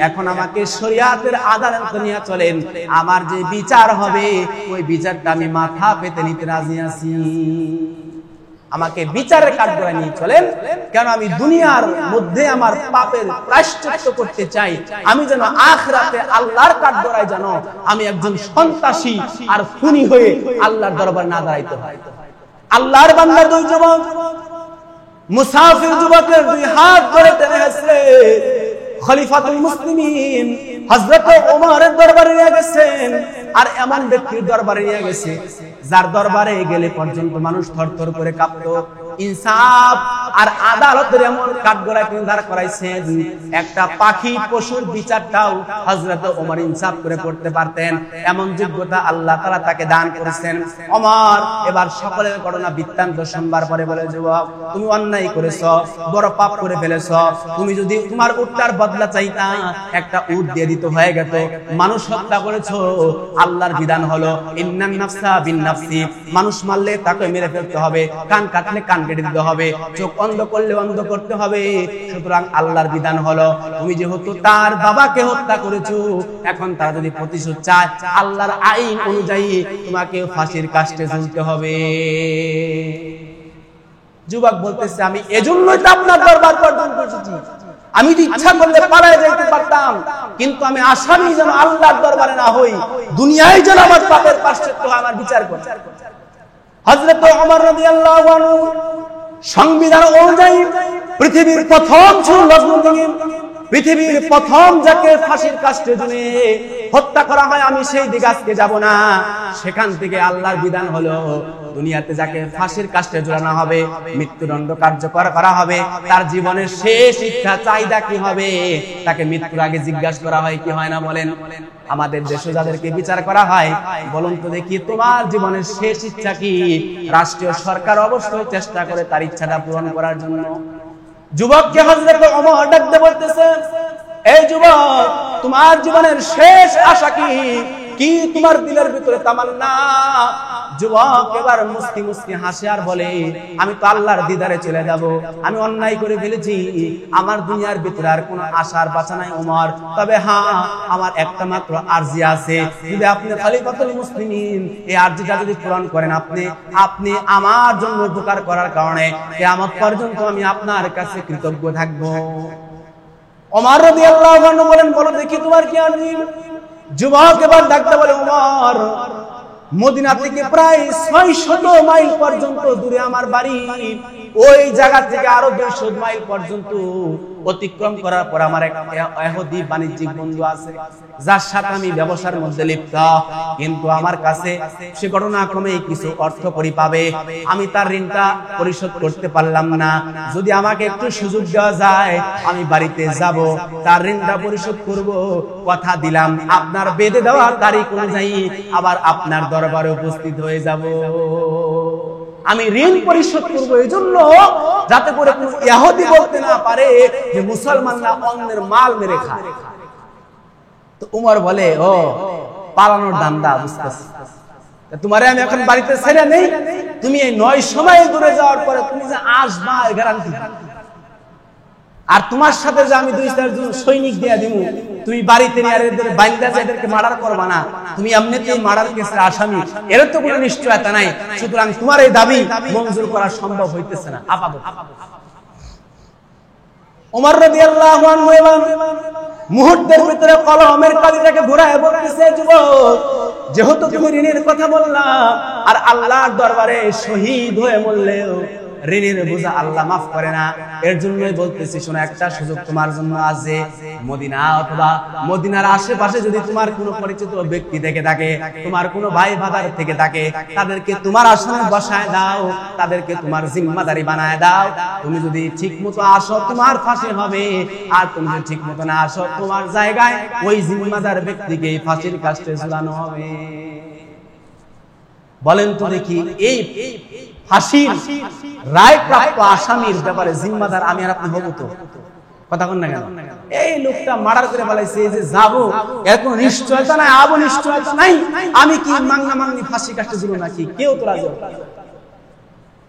এখন আমাকে শরিয়াতের আদালতে নিয়ে চলেন, আমার যে বিচার হবে ওই বিচারটা আমি মাথা পেতে নিতে রাজি আছি। আমাকে বিচারের কাঠগড়ায় নিয়ে চলেন, কেন আমি দুনিয়ার মধ্যে আমার পাপের প্রায়শ্চিত্ত করতে চাই, আমি যেন আখিরাতে আল্লাহর কাঠগড়ায় যেন আমি একজন সন্ত্রাসী আর খুনি হয়ে আল্লাহর দরবারে না দাঁড়াইতে হয়। আল্লাহর বান্দা দুই যুবক মুসাফির যুবকের দুই হাত ধরে টেনে আসছে খলিফাতুল মুসলিমিন হযরত ওমরের দরবারে নিয়ে গেছেন। আর এমন ব্যক্তির দরবারে নিয়ে গেছে যার দরবারে গেলে পর্যন্ত মানুষ থরথর করে কাঁপতো। ইনসাফ আর আদালতের এমন কাঠগড়ায় তিনি দাঁড় করাইছেন, একটা পাখি পশুর বিচারটাও হযরত ওমর ইনসাফ করে করতে পারতেন, এমন যোগ্যতা আল্লাহ তাআলা তাকে দান করেছেন। ওমর এবার সকলের ঘটনা বৃত্তান্ত শুনবার পরে বলে, যুবক তুমি অন্যায় করেছো, বড় পাপ করে ফেলেছো, তুমি যদি তোমার উটটার বদলা চাইতা একটা উট দিয়ে দিতে হয়ে গেত, মানুষ হত্যা করেছো, আল্লাহর বিধান হলো ইন্নান নাফসা বিন নাফসি, মানুষ মারলে তাকে মেরে ফেলতে হবে, কান কাটলে কান কেটে দিতে হবে, চোখ অন্ধ করলে অন্ধ করতে হবে। সুতরাং আল্লাহর বিধান হলো তুমি যেহেতু তার বাবাকে হত্যা করেছো, এখন তারা যদি প্রতিশোধ চায় আল্লাহর আইন অনুযায়ী তোমাকে ফাঁসির কাস্টে ঝুলতে হবে। যুবক বলতেছে, আমি এজন্যই তো আপনার দরবার পর্যন্ত এসেছি, আমি তো ইচ্ছা করলে পালায় যাইতে পারতাম, কিন্তু আমি আসামি যেন আল্লাহর দরবারে না হই, দুনিয়ায় যেন আমার পাপের প্রায়শ্চিত্ত হয়, আমার বিচার করে। হযরত ওমর রাদিয়াল্লাহু আনহু সংবিধান অনুযায়ী পৃথিবীর প্রথম পৃথিবীর প্রথম যাকে ফাঁসির কাস্টে ঝুলে হত্যা করা হয়, আমি সেই দিকে আজকে যাব না। সেখান থেকে আল্লাহর বিধান হলো দুনিয়াতে যাকে ফাঁসির কাস্টে ঝুলানো হবে, মৃত্যুদণ্ড কার্যকর করা হবে, তার জীবনের শেষ ইচ্ছা চাহিদা কি হবে তাকে মৃত্যুর আগে জিজ্ঞাসা করা হয় কি হয় না বলেন? আমাদের দেশে যাদেরকে বিচার করা হয়, বলুন তো দেখি তোমার জীবনের শেষ ইচ্ছা কি? রাষ্ট্রীয় সরকার অবশ্যই চেষ্টা করে তার ইচ্ছাটা পূরণ করার জন্য। যুবককে হযরত ওমর ডাকতে বলতেছেন, এই যুবক তোমার জীবনের শেষ আশা কি? কি তোমার দিলের ভিতরে তামান্না? যুবক এবার মুস্কি মুস্কি হাসে আর বলে, আমি তো আল্লাহর দিদারে চলে যাব, আমি অন্যায় করে ফেলেছি, আমার দুনিয়ার ভিতরে আর কোনো আশার বাঁচা নাই ওমর, তবে হ্যাঁ আমার একটা মাত্র আরজি আছে, যদি আপনি খলিফাতুল মুসলিমিন এই আরজিটা যদি পূরণ করেন, আপনি আমার জন্য উপকার করার কারণে কিয়ামত পর্যন্ত আমি আপনার কাছে কৃতজ্ঞ থাকব। ওমর রাদিয়াল্লাহু আনহু বলেন, বলো দেখি তোমার কি আরজি? যুবক এবার ডাকতে বলে, ওমর মদিনা থেকে প্রায় 600 মাইল পর্যন্ত দূরে আমার বাড়ি, ওই জায়গা থেকে আরো 200 মাইল পর্যন্ত অতিক্রম করার পর আমার এক ইহুদি বাণিজ্যিক বন্ধু আছে, যার সাথে আমি ব্যবসার মধ্যে লিপ্ত, কিন্তু আমার কাছে সে ঘটনাক্রমে কিছু অর্থ করি পাবে, আমি তার ঋণটা পরিশোধ করতে পারলাম না, যদি আমাকে একটু সুযোগ দেওয়া যায় আমি বাড়িতে যাব, তার ঋণটা পরিশোধ করব, কথা দিলাম আপনার বেঁধে দেওয়ার তারিখ অনুযায়ী আবার আপনার দরবারে উপস্থিত হয়ে যাব। আমি ঋণ পরিশোধ করবো এই জন্য যাতে করে কোন ইহুদি বলতে না পারে যে মুসলমানরা অন্যের মাল মেরে খায়। তো উমর বলে, ও পালানোর ধান্দা, বুঝতেছি। তোমারে আমি এখন বাড়িতে ছেড়ে নেই, তুমি এই 9 সময় দূরে যাওয়ার পরে তুমি যে আসবা এর গ্যারান্টি, আর তোমার সাথে যে আমি 2-4 জন সৈনিক দিয়ে দিব, তুমি বাড়িতে নিয়ে এদের বাইন্দা যে এদেরকে মার্ডার করবা না, তুমি এমনিতেই মার্ডার কেসের আসামি, এর তো কোনো নিশ্চয়তা নাই। সুতরাং তোমার এই দাবি মঞ্জুর করা সম্ভব হইতেছে না আপাতত। ওমর রাদিয়াল্লাহু আনহু মুহূর্তের ভিতরে কলমের কালিটাকে ঘুরায় বলতেছে, যুবক, যেহেতু তুমি ঋণের কথা বললা, আর আল্লাহর দরবারে শহীদ হয়ে মরলেও ঋণের বোঝা আল্লাহ মাফ করে না, এর জন্যই বলতেছি, শোনো, একটা সুযোগ তোমার জন্য আছে। মদিনা অথবা মদিনার আশেপাশে যদি তোমার কোনো পরিচিত ব্যক্তি থেকে থাকে, তোমার কোনো ভাই ভাদার থেকে থাকে, তাদেরকে তোমার আসনে বসায় দাও, তাদেরকে তোমার জিম্মাদারি বানায় দাও। তুমি যদি ঠিক মতো আসো তোমার ফাঁসি হবে, আর তুমি যদি ঠিক মতো না আসো তোমার জায়গায় ওই জিম্মাদার ব্যক্তিকে ফাঁসির কাস্টে ঝুলানো হবে। বলেন তো দেখি, এই ফাঁসির রায় প্রাপ্ত আসামির ব্যাপারে জিম্মাদার আমি আর আপনি হবো? তো কথা কোন না কেন? এই লোকটা মার্ডার করে বলাইছে যে যাবো, এর কোনো নিশ্চয়তা নাই, আবু নিশ্চয়তা নাই, আমি কি মাংনা মাংনি ফাঁসি কাটতে দিব নাকি? কেউ তো রাজি হবে না।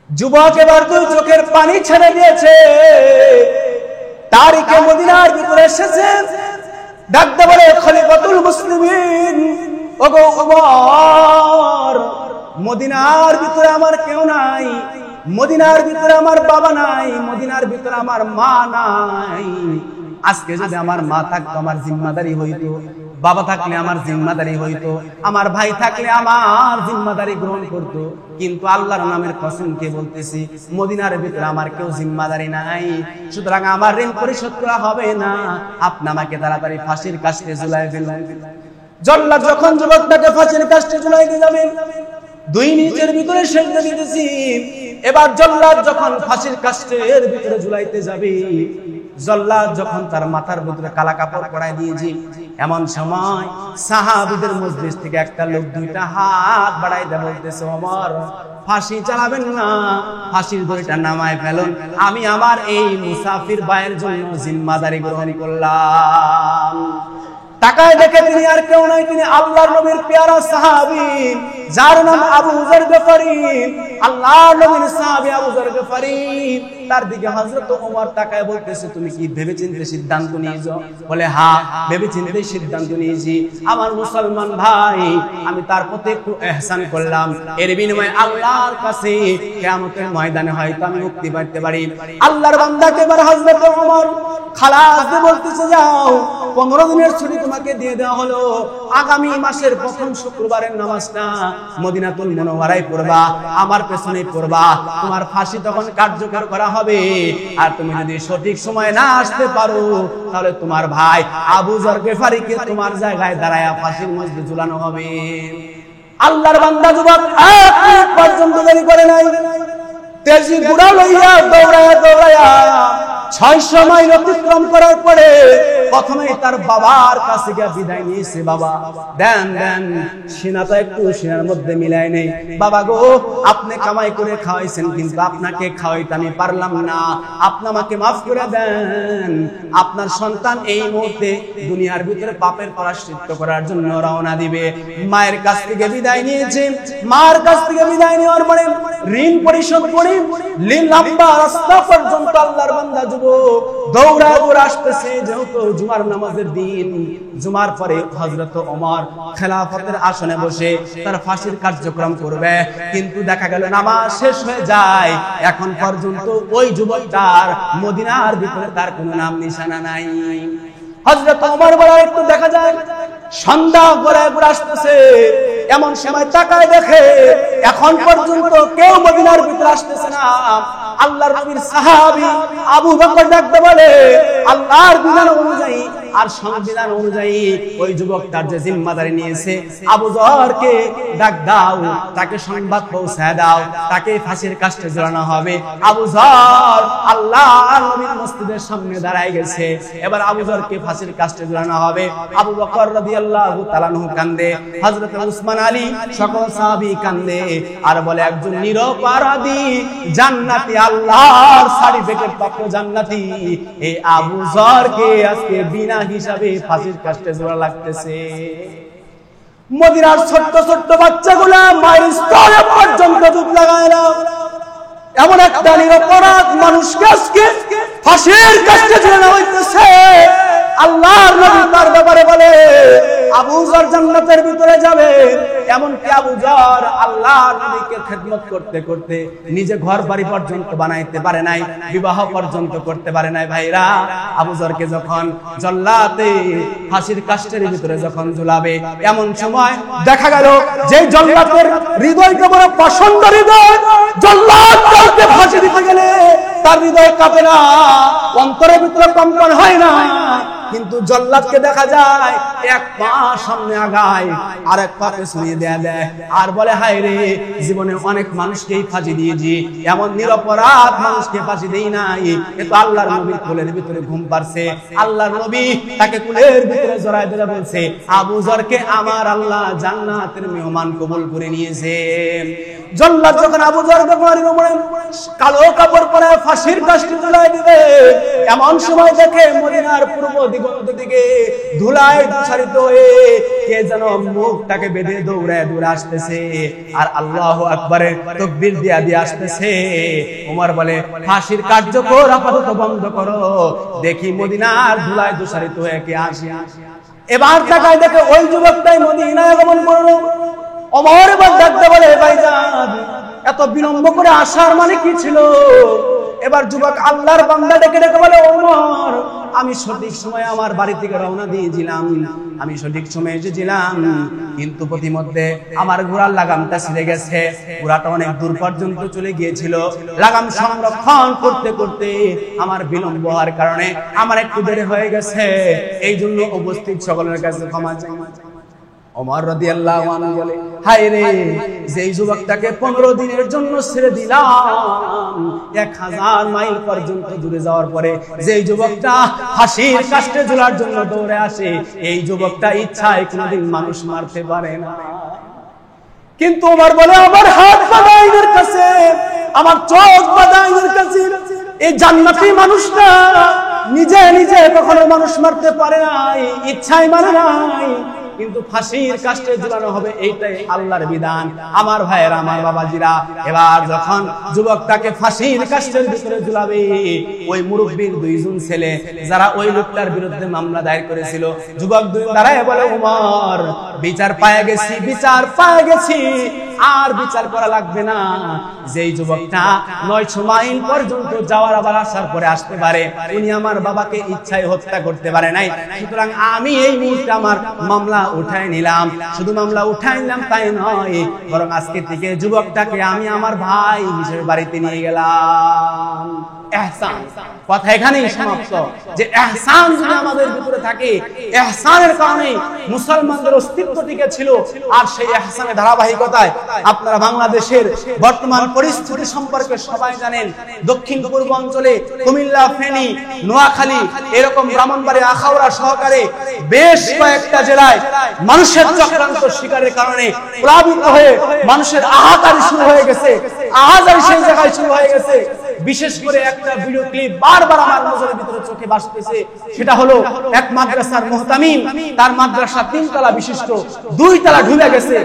যুবক এবার দুই চোখের পানি ছেড়ে দিয়েছে, তারিখে মদিনার ভিতরে এসেছে, ডাকতে বলে, খলিফাতুল মুসলিমিন, ওগো ওমর, মদিনার ভিতরে আমার কেউ নাই, মদিনার ভিতরে আমার বাবা নাই, মদিনার ভিতরে আমার মা নাই। আজকে যদি আমার মা থাকতো আমার জিম্মাদারি হইতো, বাবা থাকলে আমার জিম্মাদারি হইতো, আমার ভাই থাকলে আমার জিম্মাদারি গ্রহণ করতো, কিন্তু আল্লাহর নামের কসমকে বলতেছি, মদিনার ভিতরে আমার কেউ জিম্মাদারি নাই, সুতরাং আমার ঋণ পরিশোধ করা হবে না, আপনি আমাকে তাড়াতাড়ি ফাঁসির কাস্টে ঝুলাই দিলেন। জল্লাদ যখন যুবকটাকে ফাঁসির কাস্টে ঝুলাইতে যাবেন, দুই নিচের ভিতরে সেজদা দিতেছি, এবার জল্লাদ যখন ফাঁসির কাস্টের ভিতরে ঝুলাইতে যাবে, জল্লাদ যখন তার মাথার ভিতরে কালা কাপড় পরায় দিয়েছি, এমন সময় সাহাবীদের মজলিস থেকে একটা লোক দুইটা হাত বাড়াই দেয়, বলতেছে, ওমর, ফাঁসি চালাবেন না, ফাঁসির দড়িটা নামায় ফেলুন, আমি আমার এই মুসাফির ভাইয়ের জন্য জিম্মাদারি গ্রহণ করলাম। তাকায় দেখে তিনি আর কেউ নাই, তিনি আল্লাহর নবীর পেয়ারা সাহাবী, যার নাম আবু যর গফারি, আল্লাহর নবীর সাহাবী আবু যর গফারি। তার দিকে হযরত ওমর তাকায় বলতেছে, তুমি কি ভেবেচিন্তে সিদ্ধান্ত নিয়েছো? বলে, হ্যাঁ, ভেবেচিন্তে সিদ্ধান্ত নিয়েছি। আমার মুসলমান ভাই, আমি তার প্রতি একটু ইহসান করলাম, এর বিনিময়ে আল্লাহর কাছে কিয়ামতের ময়দানে হয়তো আমি মুক্তি পেতে পারি। আল্লাহর বান্দাকে এবার হযরত ওমর খালাস দিয়ে বলতেছে, যাও, 15 দিনের ছুটি তোমাকে দিয়ে দেওয়া হলো, আগামী মাসের প্রথম শুক্রবারের নামাজটা মদিনাতুল মুনাওয়ারায় পড়বা, আমার পেছনে পড়বা, তোমার ফাঁসি তখন কার্যকর করা হবে। আর তুমি যদি সঠিক সময় না আসতে পারো, তাহলে তোমার ভাই আবু যর গফারিকে তোমার জায়গায় দাঁড়ায়া ফাঁসির মঞ্চে ঝুলানো হবে। আল্লাহর বান্দা যুবক এক মিনিট পর্যন্ত দেরি করে নাই, তেজি ঘোড়া লইয়া দৌড়ায়া দৌড়ায়া 600 মাইল অতিক্রম করার পরে প্রথমেই তার বাবার কাছে গিয়ে বিদায় নিয়েছে। বাবা, দেন দেন, সিনাটা একটু সিনার মধ্যে মিলাই নেই। বাবা গো, আপনি কামাই করে খাওয়াইছেন, কিন্তু আপনাকে খাওয়াইতে আমি পারলাম না, আপনি আমাকে মাফ করে দেন। আপনার সন্তান এই মুহূর্তে দুনিয়ার ভিতরে পাপের প্রায়শ্চিত্ত করার জন্য রওনা দিবে। মায়ের কাছ থেকে বিদায় নিয়েছে, মার কাছ থেকে বিদায় নেওয়ার পরে ঋণ পরিশোধ করে লম্বা রাস্তা পর্যন্ত আল্লাহর বান্দা যুবক দৌড়ায় দৌড়ে আসতেছে। যেহেতু জুমার নামাজের দিন, জুমার পরে হযরত ওমর খেলাফতের আসনে বসে তার ফাঁসির কার্যক্রম করবে, কিন্তু দেখা গেল নামাজ শেষ হয়ে যায়, এখন পর্যন্ত ওই যুবকটার মদিনার ভিতরে তার কোনো নাম নিশানা নাই। হযরত ওমর বলে, একটু দেখা যায় সন্ধ্যা ঘুরে ঘুরে আসতেছে, এমন সময় তাকায় দেখে এখন পর্যন্ত কেউ মদিনার ভিতরে আসতেছে না। আল্লাহর নবীর সাহাবী আবু বকর ডাকতে বলে, আল্লাহর বিধান অনুযায়ী আর সংবিধান অনুযায়ী ওই যুবকটার যে জিম্মাদারি নিয়েছে আবু যরকে ডাক দাও, তাকে সংবাদ পৌঁছায় দাও, তাকে ফাঁসির কাস্টে ঝুলানো হবে। আবু যর আল্লাহর নবীর মসজিদের সামনে দাঁড়ায় গেছে, এবার আবু যরকে ফাঁসির কাস্টে ঝুলানো হবে। আবু বকর রাদিয়াল্লাহু তাআলা আনহু কান্দে, হযরত উসমান আলী, সকল সাহাবী কান্দে, আর বলে, একজন নিরপরাধী জান্নাতি, আল্লাহর সার্টিফিকেট প্রাপ্ত জান্নাতি এই আবু যরকে আজকে বিনা হিসাবে ফাঁসির কাস্টে ঝোলা লাগতেছে। মদিনার ছোট্ট ছোট্ট বাচ্চাগুলা মায়ের স্তরে পর্যন্ত দুধ লাগায় না। এমন একটা নিরপরাধ মানুষকে আজকে ফাঁসির কাছে ঝুলানো হইতেছে। আল্লাহর নবী তার ব্যাপারে বলে আবু যর জান্নাতের ভিতরে যাবে। এমনকি আবু যর আল্লাহর নবীকে খেদমত করতে করতে নিজে ঘর বাড়ি পর্যন্ত বানাইতে পারে নাই, বিবাহ পর্যন্ত করতে পারে নাই। ভাইরা, আবু যরকে যখন জল্লাতে ফাঁসির কাষ্ঠের ভিতরে যখন ঝুলাবে, এমন সময় দেখা গেল যে জল্লাতের হৃদয়টা বড় প্রচন্ড হৃদয়, জল্লাদ কাউকে ফাঁসি দিতে গেলে তার হৃদয় কাঁপে না, অন্তরের ভিতরে কম্পন হয় না। কিন্তু জল্লাদকে দেখা যায় এক পা সামনে আগায় আর এক পা পেছনে দেয় আর বলে হায় রে, জীবনে অনেক মানুষকেই ফাঁসি দিয়েছি, এমন নিরপরাধ মানুষকে ফাঁসি দেই নাই। কিন্তু আল্লাহর নবীর কোলের ভিতরে ঘুম পারছে। আল্লাহর নবী তাকে কোলের ভিতরে জড়ায় ধরে বলছে আবু যরকে আমার আল্লাহ জান্নাতের মেহমান কবুল করে নিয়েছে। জল্লাদ যখন আবু যরকে কালো কাপড় পরে ফাঁসির কাষ্ঠে ঝুলায় দিবে, এমন সময় দেখে মদিনার পূর্ব দিগন্ত দিকে ধুলায় দুঃসারিত হয়ে কে যেন মুখটাকে বেঁধে দৌড়ে দৌড়ে আসতেছে আর আল্লাহু আকবারের তাকবীর দিয়া দিয়ে আসতেছে। ওমর বলে ফাঁসির কার্যকর আপাতত বন্ধ করো, দেখি মদিনার ধুলায় দুঃসারিত হয়ে কে আসে। এবার তাকায় দেখে ওই যুবকটাই মদিনায় আগমন করলো। ওমর এবার ডাকতে বলে ভাইজান, এত বিলম্ব করে আসার মানে কি ছিল? এবার যুবক আল্লাহর বান্দা ডেকে ডেকে বলে ওমর, আমি সঠিক সময় আমার বাড়ি থেকে রওনা দিয়েছিলাম, আমি সঠিক সময় এসেছিলাম, কিন্তু প্রতিমধ্যে আমার ঘোড়ার লাগামটা ছিঁড়ে গেছে। ঘোড়াটা অনেক দূর পর্যন্ত চলে গিয়েছিল, লাগাম সংরক্ষণ করতে করতে আমার বিলম্ব হওয়ার কারণে আমার একটু দেরি হয়ে গেছে, এই জন্য উপস্থিত সকলের কাছে ক্ষমা চাই। ওমর রাদিয়াল্লাহু আনহু বলে হায় রে, যেই যুবকটাকে 15 দিনের জন্য ছেড়ে দিলাম 1000 মাইল পর্যন্ত দূরে যাওয়ার পরে যেই যুবকটা ফাঁসির কাষ্ঠে ঝোলার জন্য দৌড়ে আসে, এই যুবকটা ইচ্ছায় কোনোদিন মানুষ মারতে পারে না। কিন্তু ওমর বলে আমার হাত বাঁধা আইনের কাছে, আমার চোখ বাঁধা আইনের কাছে এই জান্নাতি মানুষটা নিজে নিজে কখনো মানুষ মারতে পারে নাই, ইচ্ছায় মারে নাই, কিন্তু ফাঁসির কাষ্ঠে ঝুলানো হবে, এইটাই আল্লাহর বিধান। আমার ভাইয়েরা, আমার বাবাজিরা, এবার যখন যুবকটাকে ফাঁসির কাষ্ঠের ভিতরে ঝুলাবে, ওই মুরব্বির 2 জন ছেলে যারা ওই লোকটার বিরুদ্ধে মামলা দায়ের করেছিল, যুবক 2 দাঁড়ায় বলে ওমর, বিচার পায়ে গেছি, বিচার পায়ে গেছি, আর বিচার করা লাগবে না। যেই যুবকটা 900 মাইল পর্যন্ত যাওয়ার আবার আসার পরে আসতে পারে, উনি আমার বাবাকে ইচ্ছায় হত্যা করতে পারে নাই, সুতরাং আমি এই মুহূর্তে আমার মামলা উঠায় নিলাম। শুধু মামলা উঠায় নিলাম তাই নয়, বরং আজকে থেকে যুবকটাকে আমি আমার ভাই হিসেবে বাড়িতে নিয়ে গেলাম। ইহসান, কথা এখানেই সমাপ্ত। যে ইহসান যদি আমাদের ভিতরে থাকে, ইহসানের কারণে মুসলমানদের অস্তিত্ব টিকে ছিল। আর সেই ইহসানের ধারাবাহিকতায় আপনারা বাংলাদেশের বর্তমান পরিস্থিতি সম্পর্কে সবাই জানেন। দক্ষিণ পূর্ব অঞ্চলে কুমিল্লা, ফেনী, নোয়াখালী, এরকম ব্রাহ্মণবাড়িয়া, আখাউড়া সহকারে বেশ কয়েকটা জেলায় মানুষের চক্রান্ত শিকারের কারণে প্লাবিত হয়ে মানুষের আহাকারি শুরু হয়ে গেছে, আহাজারি সেই জায়গায় শুরু হয়ে গেছে। বিশেষ করে একটা ভিডিও ক্লিপ বারবার আমার নজরের ভিতরে চোখে ভাসতেছে, সেটা হলো এক মাদ্রাসার মুহতামিম, তার মাদ্রাসা 3 তলা বিশিষ্ট, 2 তলা ডুবে গেছে।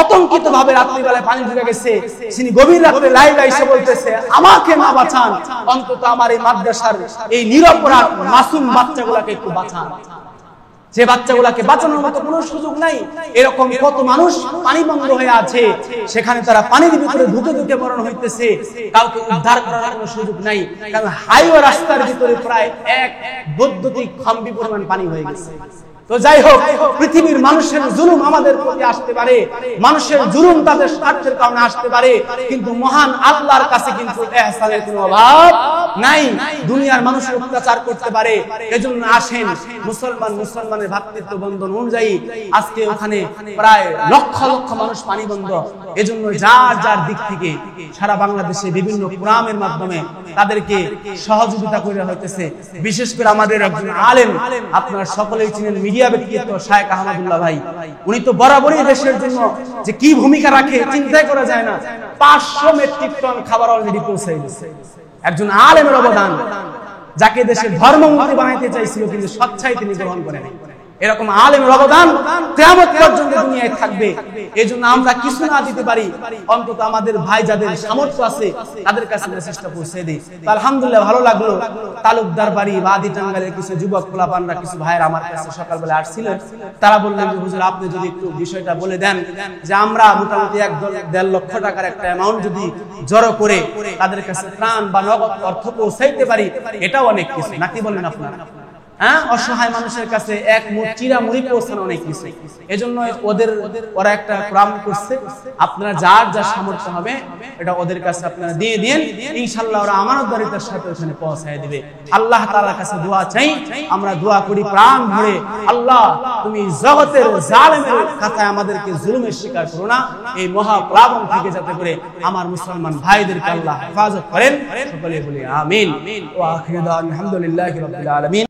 অতঙ্কিত ভাবে রাত্রিবেলায় পানি ঢুকে গেছে, তিনি গভীর রাতে লাইভ এসে বলতেছে আমাকে না বাঁচান, অন্তত আমার এই মাদ্রাসার এই নিরপরাধ মাসুম বাচ্চাগুলোকে একটু বাঁচান। যে বাচ্চাগুলোকে বাঁচানোর মতো কোনো সুযোগ নাই। এরকম কত মানুষ পানি বন্ধ হয়ে আছে, সেখানে তারা পানির ভিতরে ঢুকে ঢুকে মরণ হইতেছে, কাউকে উদ্ধার করার কোনো সুযোগ নাই, কারণ হাইওয়ে রাস্তার ভিতরে প্রায় 1 বৈদ্যুতিক খাম্বি পরিমাণ পানি হয়ে গেছে। তো যাই হোক, পৃথিবীর মানুষের জুলুম আমাদের প্রতি আসতে পারে, মানুষের জুলুম তাদের স্বার্থের কারণে আসতে পারে, কিন্তু মহান আল্লাহর কাছে কিন্তু ইহসানের কোনো অভাব নাই। দুনিয়ার মানুষের অত্যাচার করতে পারে, এজন্য আসেন মুসলমানের ভ্রাতৃত্ব বন্ধন অনুযায়ী আজকে ওখানে প্রায় লক্ষ লক্ষ মানুষ পানি বন্ধ। এজন্য যার যার দিক থেকে সারা বাংলাদেশে বিভিন্ন প্রোগ্রামের মাধ্যমে তাদেরকে সহযোগিতা করে হইতেছে। বিশেষ করে আমাদের একজন আলেম, আপনারা সকলেই চিনেন, মিডিয়া ব্যক্তিত্ব শায়েখ আহমদুল্লাহ ভাই, উনি তো বরাবরই দেশের জন্য যে কি ভূমিকা রাখে চিন্তাই করা যায় না। 500 মেট্রিক টন খাবার অলরেডি পৌঁছে গেছে। একজন আলেমের অবদান, যাকে দেশের ধর্মমন্ত্রী বানাইতে চাইছিল কিন্তু স্বেচ্ছায় তিনি গ্রহণ করেন। এরকম আলেমের অবদান কিয়ামত পর্যন্ত দুনিয়ায় থাকবে। এজন্য আমরা কিছু না দিতে পারি, অন্তত আমাদের ভাই যাদের সামর্থ্য আছে তাদের কাছে মেসেজটা পৌঁছে দিই। আলহামদুলিল্লাহ ভালো লাগলো। তালুকদার বাড়ি বা আদি টাঙ্গাইলের কিছু যুবক পোলাপানরা, কিছু ভাইয়ের আমার কাছে সকালবেলা আসছিলেন। তারা বললেন যে হুজুর আপনি যদি একটু বিষয়টা বলে দেন যে আমরা মোটামুটি 1.5 লক্ষ টাকার একটা অ্যামাউন্ট যদি জড়ো করে তাদের কাছে ত্রাণ বা নগদ অর্থ পৌঁছাইতে পারি, এটাও অনেক কিছু, নাকি বলেন আপনারা? হ্যাঁ, অসহায় মানুষের কাছে এক মুঠ চিরা মুড়ি পৌঁছানো অনেক কিছু। এজন্য ওরা একটা প্রোগ্রাম করছে, আপনারা যার যা সামর্থ্য হবে এটা ওদের কাছে আপনারা দিয়ে দিন, ইনশাআল্লাহ ওরা আমানতদারিতার সাথে ওখানে পৌঁছায় দিবে। আল্লাহ তাআলার কাছে দোয়া চাই, আমরা দোয়া করি প্রাণ ভরে, আল্লাহ তুমি জগতের জালেমের কথায় আমাদেরকে জুলুমের শিকার করো না, এই মহা প্লাবন থেকে যাতে করে আমার মুসলমান ভাইদেরকে আল্লাহ হেফাজত করেন। সকলে বলি আমিন। ওয়া আখিরু দাওয়ানা আলহামদুলিল্লাহি রাব্বিল আলামিন।